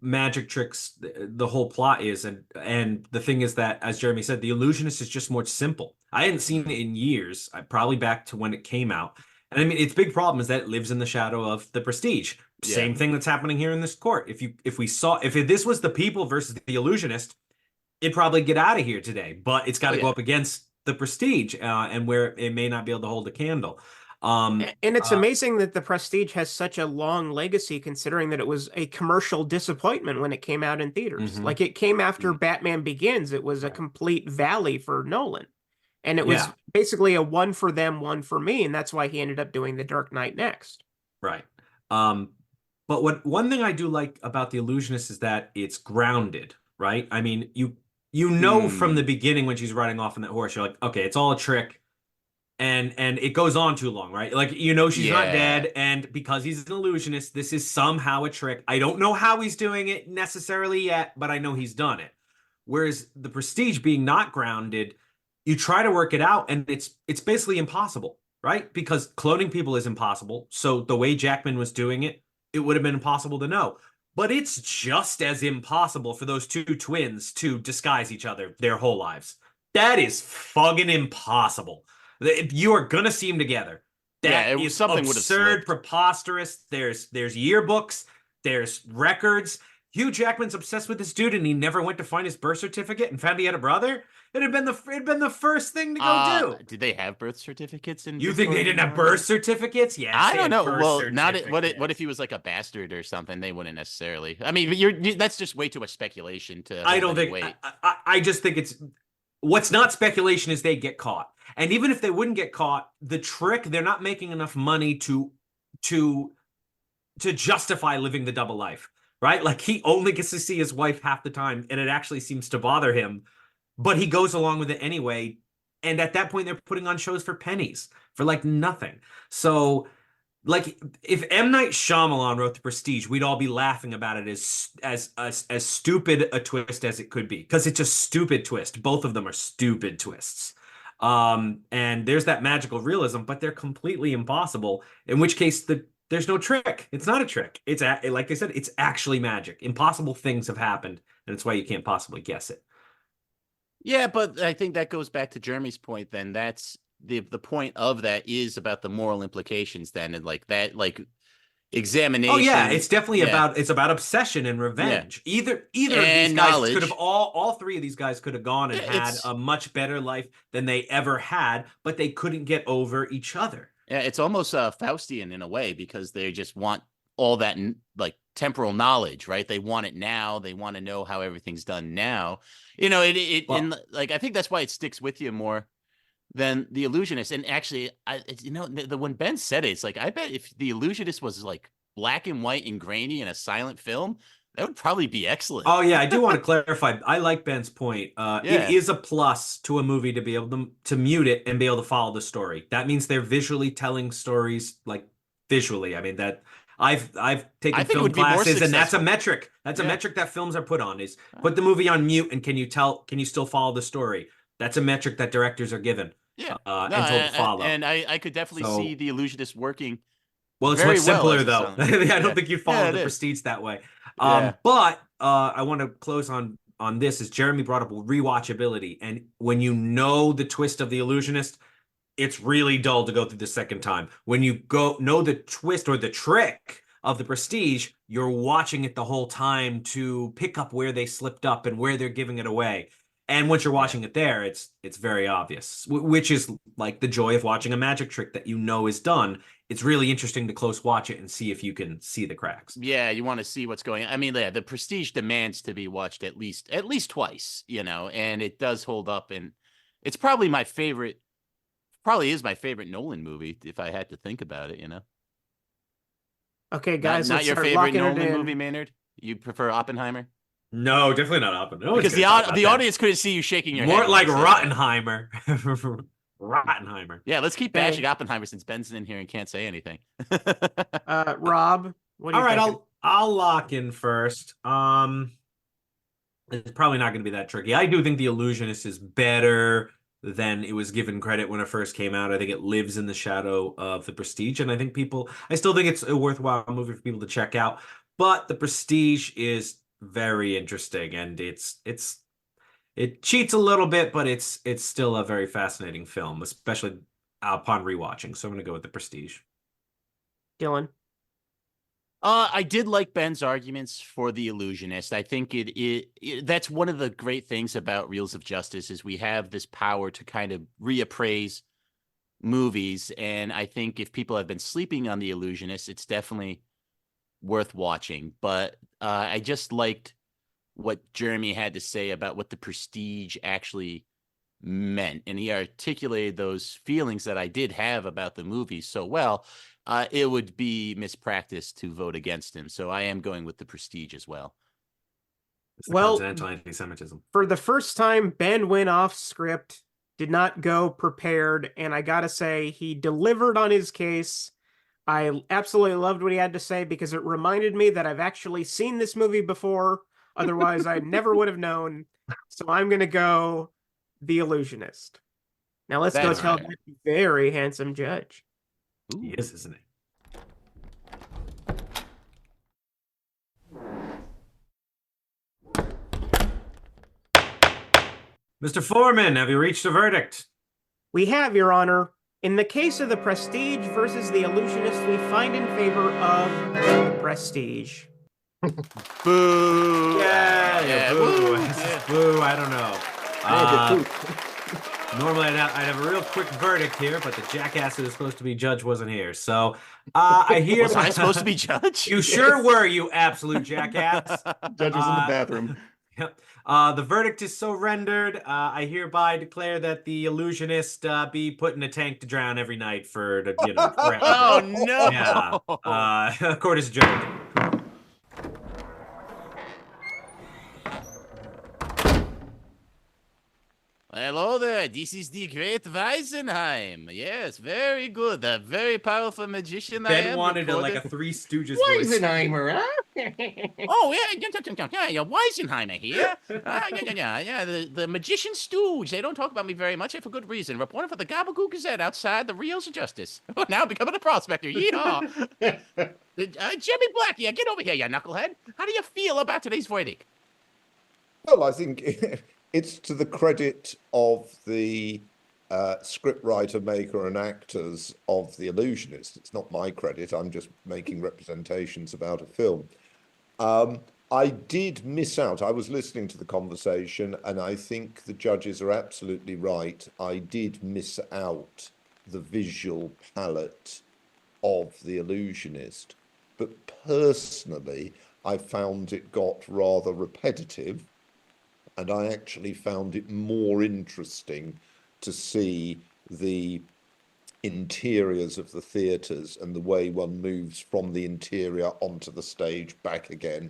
S4: magic tricks. The whole plot is, and the thing is that, as Jeremy said, The Illusionist is just more simple. I hadn't seen it in years. Probably back to when it came out. And I mean, its big problem is that it lives in the shadow of The Prestige. Same thing that's happening here in this court. If this was The People versus The Illusionist, it'd probably get out of here today. But it's got to go up against The Prestige, and where it may not be able to hold a candle.
S7: And it's amazing that The Prestige has such a long legacy, considering that it was a commercial disappointment when it came out in theaters. Like, it came after Batman Begins. It was a complete valley for Nolan. And it was basically a one for them, one for me. And that's why he ended up doing The Dark Knight next.
S4: Right. But one thing I do like about The Illusionist is that it's grounded, right? I mean, you know from the beginning when she's riding off on that horse, you're like, okay, it's all a trick. And it goes on too long, right? Like, she's not dead. And because he's an illusionist, this is somehow a trick. I don't know how he's doing it necessarily yet, but I know he's done it. Whereas The Prestige, being not grounded, you try to work it out, and it's basically impossible, right? Because cloning people is impossible. So the way Jackman was doing it, it would have been impossible to know. But it's just as impossible for those 2 twins to disguise each other their whole lives. That is fucking impossible. You are gonna see them together. That is something absurd, preposterous. There's yearbooks. There's records. Hugh Jackman's obsessed with this dude, and he never went to find his birth certificate and found he had a brother. It'd been the first thing to go do.
S8: Did they have birth certificates in?
S4: You think they didn't have birth certificates? Yes,
S8: I don't know. Well,
S4: certificates.
S8: What if he was like a bastard or something? They wouldn't necessarily. I mean, that's just way too much speculation to.
S4: I don't think. I just think it's. What's not speculation is they get caught, and even if they wouldn't get caught, the trick, they're not making enough money to justify living the double life, right? Like, he only gets to see his wife half the time, and it actually seems to bother him, but he goes along with it anyway. And at that point, they're putting on shows for pennies, for like nothing. So, like, if M. Night Shyamalan wrote The Prestige, we'd all be laughing about it as stupid a twist as it could be, because it's a stupid twist. Both of them are stupid twists. And there's that magical realism, but they're completely impossible. In which case, there's no trick. It's not a trick. It's like I said, it's actually magic. Impossible things have happened, and it's why you can't possibly guess it.
S8: Yeah, but I think that goes back to Jeremy's point. Then that's the point of that is about the moral implications. Then, and like that, like examination.
S4: Oh yeah, it's definitely about obsession and revenge. Yeah. Either of these guys could have all three of these guys could have gone and had a much better life than they ever had, but they couldn't get over each other.
S8: Yeah, it's almost Faustian in a way, because they just want all that like temporal knowledge, right? They want it now. They want to know how everything's done now. You know, and like I think that's why it sticks with you more than The Illusionist. And actually, when Ben said it, it's like, I bet if The Illusionist was like black and white and grainy in a silent film, that would probably be excellent.
S4: Oh yeah, I do want to clarify. I like Ben's point. It is a plus to a movie to be able to mute it and be able to follow the story. That means they're visually telling stories, like visually. I mean, that I've taken film classes, and that's a metric. That's a metric that films are put on, is put the movie on mute, and can you still follow the story? That's a metric that directors are given.
S8: Yeah,
S4: and told to follow.
S8: And I could definitely see The Illusionist working.
S4: Well, it's much simpler though. I don't think you follow The Prestige that way. But I want to close on this, as Jeremy brought up rewatchability, and when you know the twist of The Illusionist, it's really dull to go through the second time. When you know the twist or the trick of The Prestige, you're watching it the whole time to pick up where they slipped up and where they're giving it away. And once you're watching it there, it's very obvious, which is like the joy of watching a magic trick that you know is done. It's really interesting to close watch it and see if you can see the cracks.
S8: Yeah, you want to see what's going on. I mean, yeah, The Prestige demands to be watched at least twice, you know, and it does hold up. And it's probably my favorite. Probably is my favorite Nolan movie, if I had to think about it, you know.
S7: Okay, guys,
S8: not your favorite Nolan movie, Maynard? You prefer Oppenheimer?
S4: No, definitely not Oppenheimer.
S8: Because the audience couldn't see you shaking your head.
S4: More like Rottenheimer. Rottenheimer.
S8: Yeah, let's keep bashing Oppenheimer since Ben's in here and can't say anything.
S7: Rob, what do you think?
S4: All right, I'll lock in first. It's probably not going to be that tricky. I do think The Illusionist is better than it was given credit when it first came out. I think it lives in the shadow of The Prestige, and I still think it's a worthwhile movie for people to check out. But The Prestige is very interesting, and it cheats a little bit, but it's still a very fascinating film, especially upon rewatching. So I'm going to go with The Prestige.
S7: Dylan?
S8: I did like Ben's arguments for The Illusionist. I think that's one of the great things about Reels of Justice, is we have this power to kind of reappraise movies. And I think if people have been sleeping on The Illusionist, it's definitely worth watching. But I just liked what Jeremy had to say about what The Prestige actually meant. And he articulated those feelings that I did have about the movie so well. It would be mispractice to vote against him. So I am going with The Prestige as well.
S7: Well,
S4: anti-Semitism.
S7: For the first time, Ben went off script, did not go prepared, and I gotta say, he delivered on his case. I absolutely loved what he had to say, because it reminded me that I've actually seen this movie before. Otherwise, I never would have known. So I'm going to go The Illusionist. Now let's go tell that very handsome judge.
S4: Ooh. He is, isn't he? Mr. Foreman, have you reached a verdict?
S7: We have, Your Honor. In the case of The Prestige versus The Illusionist, we find in favor of The Prestige.
S8: Boo.
S4: Yeah, boo.
S8: Yeah.
S4: Boo, I don't know.
S3: Hey, good poop.
S4: Normally I'd have a real quick verdict here, but the jackass who was supposed to be judge wasn't here. So I hear.
S8: Was I supposed to be judge?
S4: You sure were, you absolute jackass.
S3: Judge was in the bathroom.
S4: Yep. The verdict is so rendered. I hereby declare that the illusionist be put in a tank to drown every night for forever.
S8: Oh no!
S4: Yeah. Court is adjourned.
S8: Hello there, this is the great Weisenheim. Yes, very good. A very powerful magician.
S4: Ben wanted like a Three Stooges voice.
S7: Weisenheimer, huh?
S8: Oh, yeah, Weisenheimer here. Yeah, the magician stooge. They don't talk about me very much, and for good reason. Reporting for the Gabagool Gazette outside the Reels of Justice. Now becoming a prospector. Yeehaw. Jimmy Black, yeah, get over here, you knucklehead. How do you feel about today's verdict?
S5: Well, I think it's to the credit of the scriptwriter, maker, and actors of The Illusionist. It's not my credit. I'm just making representations about a film. I did miss out. I was listening to the conversation, and I think the judges are absolutely right. I did miss out the visual palette of The Illusionist. But personally, I found it got rather repetitive, and I actually found it more interesting to see the interiors of the theatres and the way one moves from the interior onto the stage back again,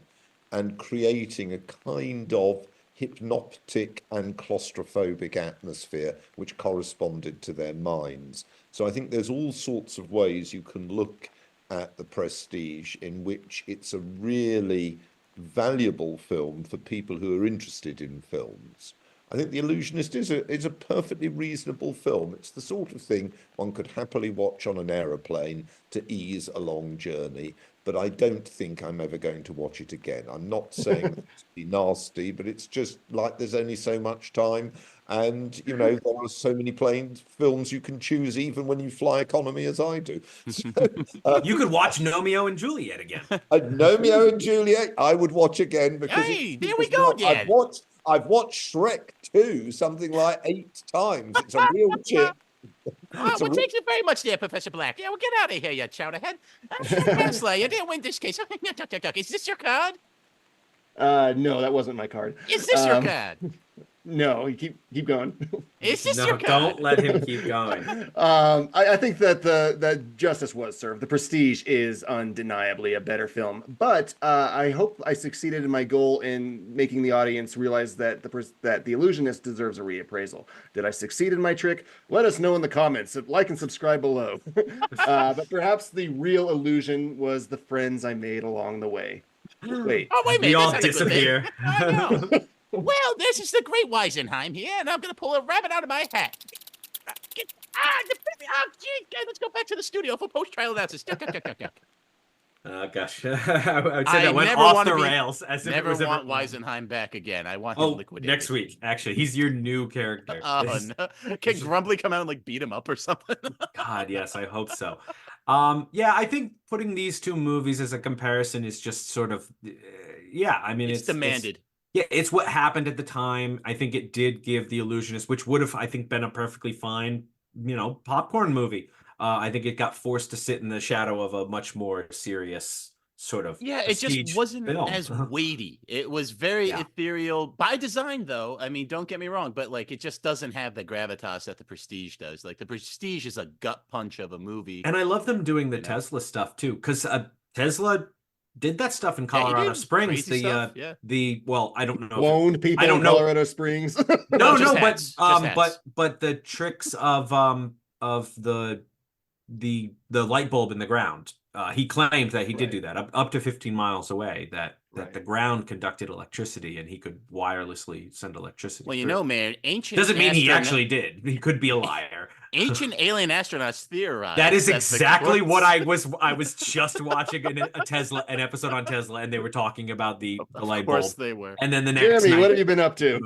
S5: and creating a kind of hypnotic and claustrophobic atmosphere which corresponded to their minds. So I think there's all sorts of ways you can look at The Prestige in which it's a really valuable film for people who are interested in films. I think The Illusionist is a perfectly reasonable film. It's the sort of thing one could happily watch on an aeroplane to ease a long journey, but I don't think I'm ever going to watch it again. I'm not saying that it's be nasty, but it's just like there's only so much time, and there are so many films you can choose, even when you fly economy as I do. So,
S4: you could watch Romeo and Juliet again.
S5: Romeo and Juliet, I would watch again because
S8: there we go again.
S5: I've watched Shrek 2 something like 8 times. It's a real chip.
S8: Well, thank you very much there, Professor Black. Yeah, well, get out of here, you chowderhead. Ben Haslar, you didn't win this case. Is this your card?
S3: No, that wasn't my card.
S8: Is this your card?
S3: No, you keep going.
S8: Is this your card?
S4: Don't let him keep going.
S3: I think that justice was served. The Prestige is undeniably a better film, but I hope I succeeded in my goal in making the audience realize that the Illusionist deserves a reappraisal. Did I succeed in my trick? Let us know in the comments. Like and subscribe below. But perhaps the real illusion was the friends I made along the way. Wait.
S8: Oh, wait a minute.
S4: We all disappear.
S8: Well, this is the great Weisenheim here, and I'm going to pull a rabbit out of my hat. Let's go back to the studio for post-trial analysis.
S4: Gosh. I would say that went off the rails.
S8: Never want Weisenheim back again. I want him liquidated.
S4: Next week, actually. He's your new character.
S8: Oh, no. Can Grumbly come out and beat him up or something?
S4: God, yes, I hope so. Yeah, I think putting these two movies as a comparison is just sort of, it's
S8: demanded.
S4: It's what happened at the time. I think it did give The Illusionist, which would have, I think, been a perfectly fine, popcorn movie. I think it got forced to sit in the shadow of a much more serious sort of
S8: it just wasn't
S4: film.
S8: As weighty. It was very ethereal by design, though. I mean, don't get me wrong, but it just doesn't have the gravitas that The Prestige does. The Prestige is a gut punch of a movie.
S4: And I love them doing the Tesla stuff too, because Tesla did that stuff in Colorado Springs. I don't know.
S3: Cloned people in Colorado Springs.
S4: but the tricks of the light bulb in the ground. He claimed that he did do that up to 15 miles away, that the ground conducted electricity and he could wirelessly send electricity.
S8: Well, man, ancient
S4: doesn't mean he actually did. He could be a liar.
S8: Ancient alien astronauts theorized.
S4: That is exactly what I was just watching an episode on Tesla, and they were talking about the light bulb. Of course
S8: they were.
S4: And then the next
S3: Jeremy, what have you been up to?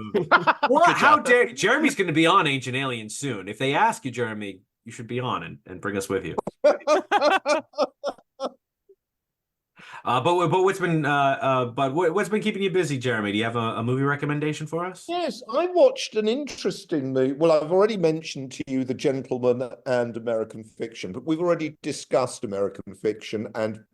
S4: How dare Jeremy's going to be on Ancient Aliens soon. If they ask you, Jeremy, you should be on and bring us with you. What's been keeping you busy, Jeremy? Do you have a movie recommendation for us?
S5: Yes, I watched an interesting movie. Well, I've already mentioned to you The Gentleman and American Fiction, but we've already discussed American Fiction, and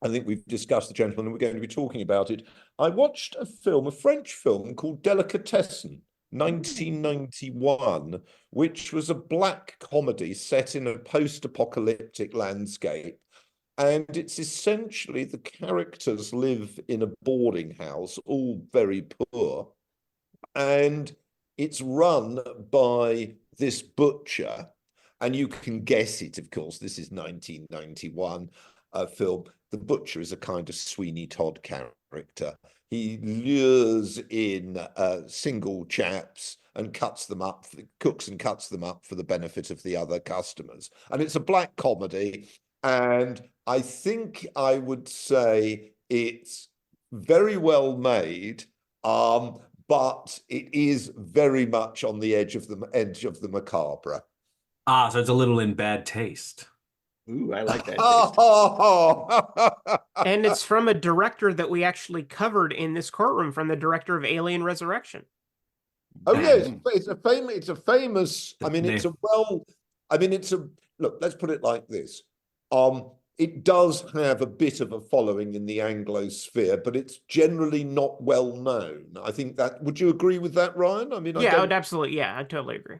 S5: I think we've discussed The Gentleman, and we're going to be talking about it. I watched a French film called Delicatessen, 1991, which was a black comedy set in a post-apocalyptic landscape. And it's essentially the characters live in a boarding house, all very poor. And it's run by this butcher. And you can guess it, of course, this is 1991 film. The butcher is a kind of Sweeney Todd character. He lures in single chaps and cuts them up, cooks and cuts them up for the benefit of the other customers. And it's a black comedy. And I think I would say it's very well made, but it is very much on the edge of the macabre.
S4: Ah, so it's a little in bad taste.
S3: Ooh, I like that taste.
S7: And it's from a director that we actually covered in this courtroom, from the director of Alien Resurrection.
S5: Oh yeah, it's a famous. I mean, look. Let's put it like this. It does have a bit of a following in the Anglosphere, but it's generally not well known. I think that. Would you agree with that, Ryan? I mean,
S7: I would absolutely. Yeah, I totally agree.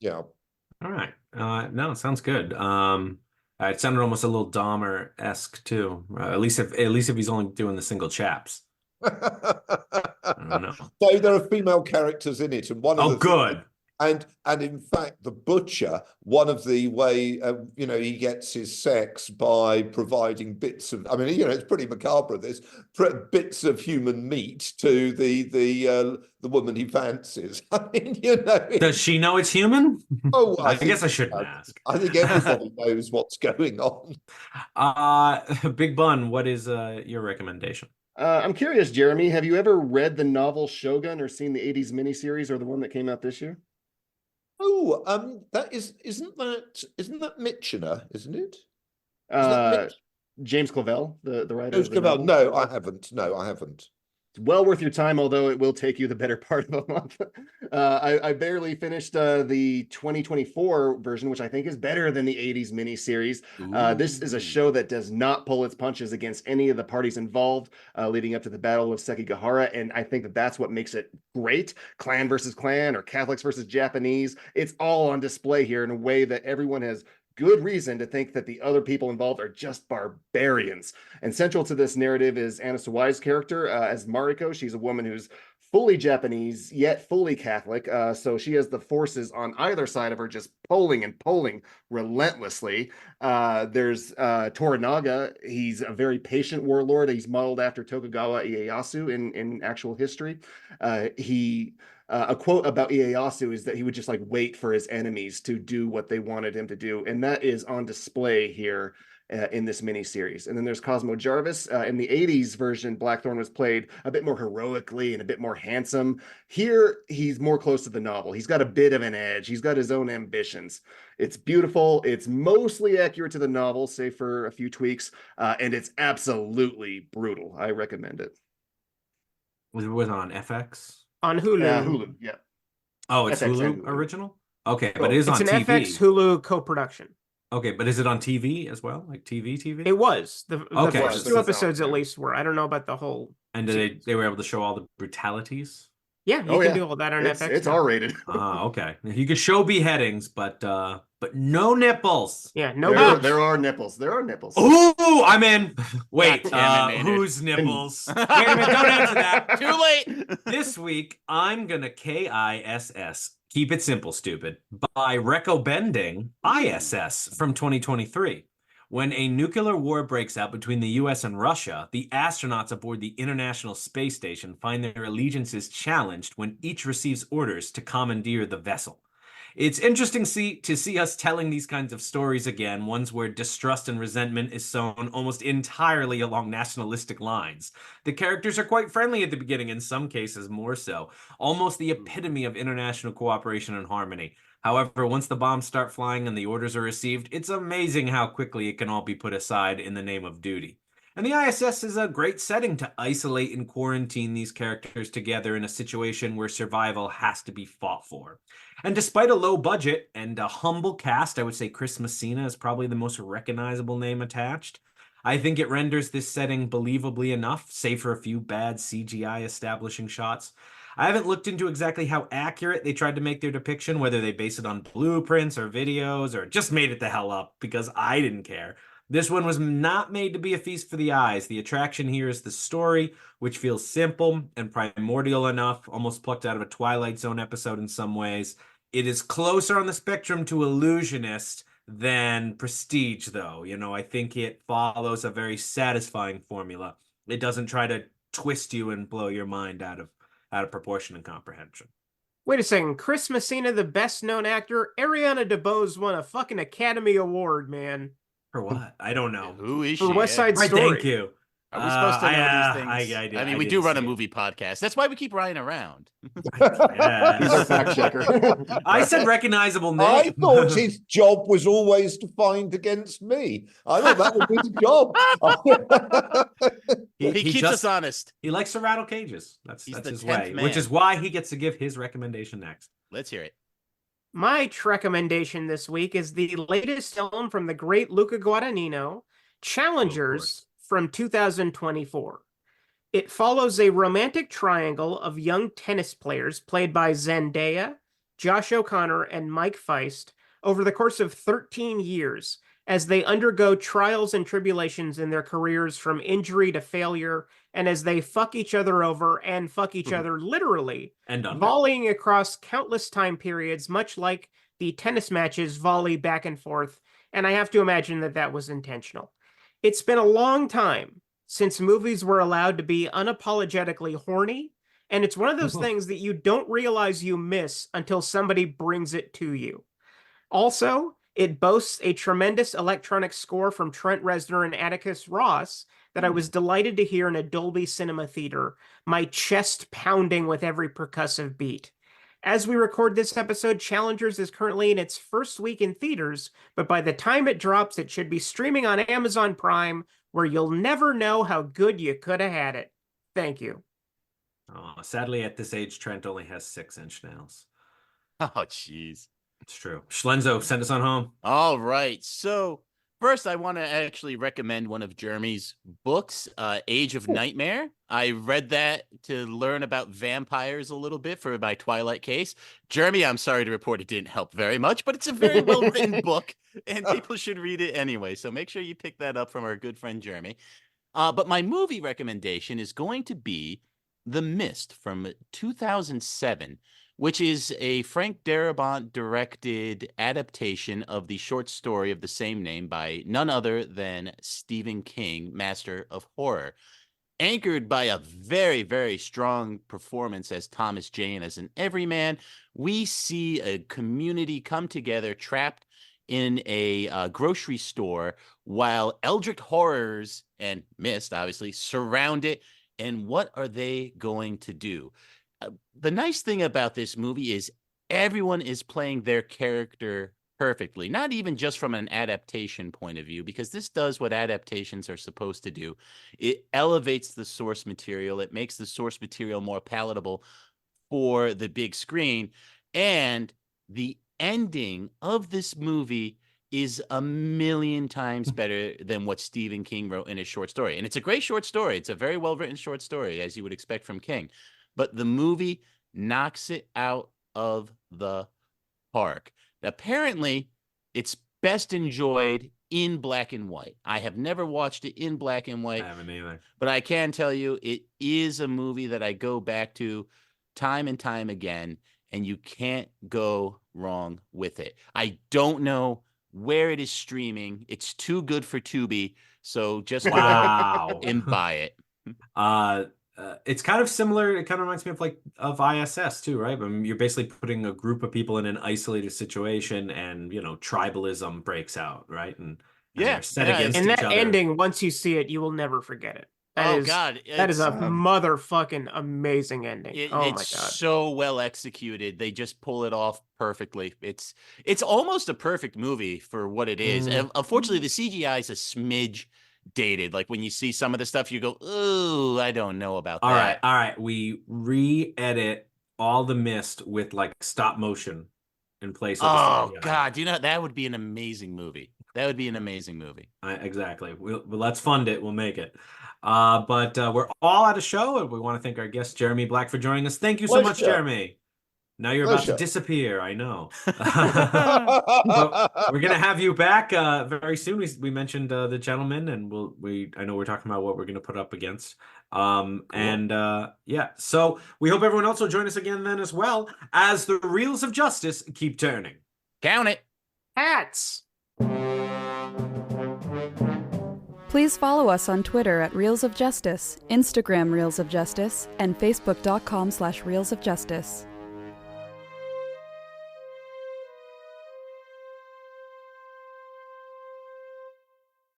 S5: Yeah.
S4: All right. No, it sounds good. It sounded almost a little Dahmer-esque too. At least if he's only doing the single chaps. I don't know.
S5: So there are female characters in it, and one of the
S4: good.
S5: And in fact, the butcher, one of the way he gets his sex by providing bits of. I mean, it's pretty macabre. This bits of human meat to the woman he fancies. I mean,
S4: Does she know it's human?
S5: Oh,
S4: I guess I shouldn't ask.
S5: I think everybody knows what's going on.
S4: Big Bun, what is your recommendation?
S3: I'm curious, Jeremy. Have you ever read the novel Shogun or seen the '80s miniseries or the one that came out this year?
S5: Oh, isn't that Michener, isn't it?
S3: James Clavell, the writer.
S5: James Clavell. No, I haven't.
S3: It's well worth your time, although it will take you the better part of a month. I barely finished the 2024 version, which I think is better than the 80s miniseries. This is a show that does not pull its punches against any of the parties involved leading up to the Battle of Sekigahara, and I think that's what makes it great. Clan versus clan or Catholics versus Japanese. It's all on display here in a way that everyone has good reason to think that the other people involved are just barbarians. And central to this narrative is Anna Sawai's character as Mariko. She's a woman who's fully Japanese, yet fully Catholic. So she has the forces on either side of her just polling relentlessly. There's Toranaga. He's a very patient warlord. He's modeled after Tokugawa Ieyasu in actual history. A quote about Ieyasu is that he would just wait for his enemies to do what they wanted him to do. And that is on display here in this miniseries. And then there's Cosmo Jarvis. In the 80s version, Blackthorn was played a bit more heroically and a bit more handsome. Here, he's more close to the novel. He's got a bit of an edge. He's got his own ambitions. It's beautiful. It's mostly accurate to the novel, save for a few tweaks. And it's absolutely brutal. I recommend it.
S4: Was it on FX?
S7: On Hulu.
S3: Hulu, yeah.
S4: Oh, it's
S3: FX
S4: Hulu original? Okay, but it is on TV.
S7: It's an FX Hulu co-production.
S4: Okay, but is it on TV as well? Like TV?
S7: It was. The
S4: Okay.
S7: first 2 episodes at least were. I don't know about the whole.
S4: And they were able to show all the brutalities?
S7: Yeah, you can do all that on FX.
S3: It's R-rated.
S4: Okay. You can show beheadings, but no nipples.
S7: Yeah, no
S3: nipples. There are nipples. There are nipples.
S4: Ooh, I'm in. Wait,
S8: Damn it,
S4: whose nipples? Wait a minute, don't answer that.
S8: Too late.
S4: This week, I'm gonna KISS. Keep it simple, stupid. By recommending ISS from 2023. When a nuclear war breaks out between the US and Russia, the astronauts aboard the International Space Station find their allegiances challenged when each receives orders to commandeer the vessel. It's interesting to see us telling these kinds of stories again, ones where distrust and resentment is sown almost entirely along nationalistic lines. The characters are quite friendly at the beginning, in some cases more so, almost the epitome of international cooperation and harmony. However, once the bombs start flying and the orders are received, it's amazing how quickly it can all be put aside in the name of duty. And the ISS is a great setting to isolate and quarantine these characters together in a situation where survival has to be fought for. And despite a low budget and a humble cast, I would say Chris Messina is probably the most recognizable name attached. I think it renders this setting believably enough, save for a few bad CGI establishing shots. I haven't looked into exactly how accurate they tried to make their depiction, whether they base it on blueprints or videos or just made it the hell up, because I didn't care. This one was not made to be a feast for the eyes. The attraction here is the story, which feels simple and primordial enough, almost plucked out of a Twilight Zone episode in some ways. It is closer on the spectrum to Illusionist than Prestige, though. I think it follows a very satisfying formula. It doesn't try to twist you and blow your mind out of proportion and comprehension.
S7: Wait a second. Chris Messina, the best-known actor? Ariana DeBose won a fucking Academy Award, man.
S4: For what? I don't know.
S8: Who is she?
S7: For West Side
S4: Right,
S7: Story.
S4: thank you.
S8: Are we supposed to know these things?
S4: I
S8: mean, we do run a movie podcast. That's why we keep Ryan around.
S4: Yes.
S3: He's our fact checker.
S4: I said recognizable name.
S5: I thought his job was always to find against me. I thought that would be his job.
S8: He keeps us honest.
S4: He likes to rattle cages. That's
S8: the
S4: his
S8: 10th
S4: way,
S8: man.
S4: which is why he gets to give his recommendation next.
S8: Let's hear it.
S7: My recommendation this week is the latest film from the great Luca Guadagnino, Challengers, from 2024. It follows a romantic triangle of young tennis players played by Zendaya, Josh O'Connor, and Mike Feist over the course of 13 years as they undergo trials and tribulations in their careers, from injury to failure, and as they fuck each other over and fuck each other literally,
S4: And under.
S7: volleying across countless time periods, much like the tennis matches volley back and forth, and I have to imagine that that was intentional. It's been a long time since movies were allowed to be unapologetically horny, and it's one of those things that you don't realize you miss until somebody brings it to you. Also, it boasts a tremendous electronic score from Trent Reznor and Atticus Ross that I was delighted to hear in a Dolby Cinema theater, my chest pounding with every percussive beat. As we record this episode, Challengers is currently in its first week in theaters, but by the time it drops, it should be streaming on Amazon Prime, where you'll never know how good you could have had it. Thank you.
S4: Oh, sadly, at this age, Trent only has 6-inch nails.
S8: Oh, jeez.
S4: It's true. Schlenzo, send us on home.
S8: All right. So first, I want to actually recommend one of Jeremy's books, Age of Nightmare. I read that to learn about vampires a little bit for my Twilight case. Jeremy, I'm sorry to report it didn't help very much, but it's a very well-written book, and people should read it anyway. So make sure you pick that up from our good friend Jeremy. But my movie recommendation is going to be The Mist from 2007, which is a Frank Darabont directed adaptation of the short story of the same name by none other than Stephen King, master of horror. Anchored by a very, very strong performance as Thomas Jane as an everyman, we see a community come together trapped in a grocery store while eldritch horrors and Mist, obviously, surround it. And what are they going to do? The nice thing about this movie is everyone is playing their character perfectly, not even just from an adaptation point of view, because this does what adaptations are supposed to do. It elevates the source material. It makes the source material more palatable for the big screen. And the ending of this movie is a million times better than what Stephen King wrote in his short story. And it's a great short story. It's a very well-written short story, as you would expect from King. But the movie knocks it out of the park. Apparently, it's best enjoyed in black and white. I have never watched it in black and white.
S4: I haven't either.
S8: But I can tell you it is a movie that I go back to time and time again, and you can't go wrong with it. I don't know where it is streaming. It's too good for Tubi, so just go
S4: Wow.
S8: and buy it.
S4: It's kind of similar. It kind of reminds me of ISS too, right? I mean, you're basically putting a group of people in an isolated situation, and tribalism breaks out, right? And they're set against
S7: and
S4: each
S7: that
S4: other.
S7: ending, once you see it, you will never forget it.
S8: God,
S7: that is a motherfucking amazing ending.
S8: It's
S7: my God,
S8: so well executed. They just pull it off perfectly. It's almost a perfect movie for what it is. And unfortunately, the CGI is a smidge dated. Like when you see some of the stuff, you go, "Ooh, I don't know about
S4: All
S8: that."
S4: right. We re-edit all the mist with like stop motion in place of the
S8: Oh
S4: CGI.
S8: God, you know that would be an amazing movie. That would be an amazing movie.
S4: Exactly. Well, let's fund it. We'll make it. But we're all at a show, and we want to thank our guest Jeremy Black for joining us. Thank you so much,
S5: Pleasure.
S4: Jeremy. Now you're about to
S5: Pleasure.
S4: disappear. I know. But we're gonna have you back very soon. We mentioned the gentleman, and I know we're talking about what we're gonna put up against.
S5: Cool.
S4: And yeah, so we hope everyone else will join us again then as well, as the reels of justice keep turning.
S8: Count it.
S7: Hats.
S1: Please follow us on Twitter at Reels of Justice, Instagram Reels of Justice, and Facebook.com/Reels of Justice.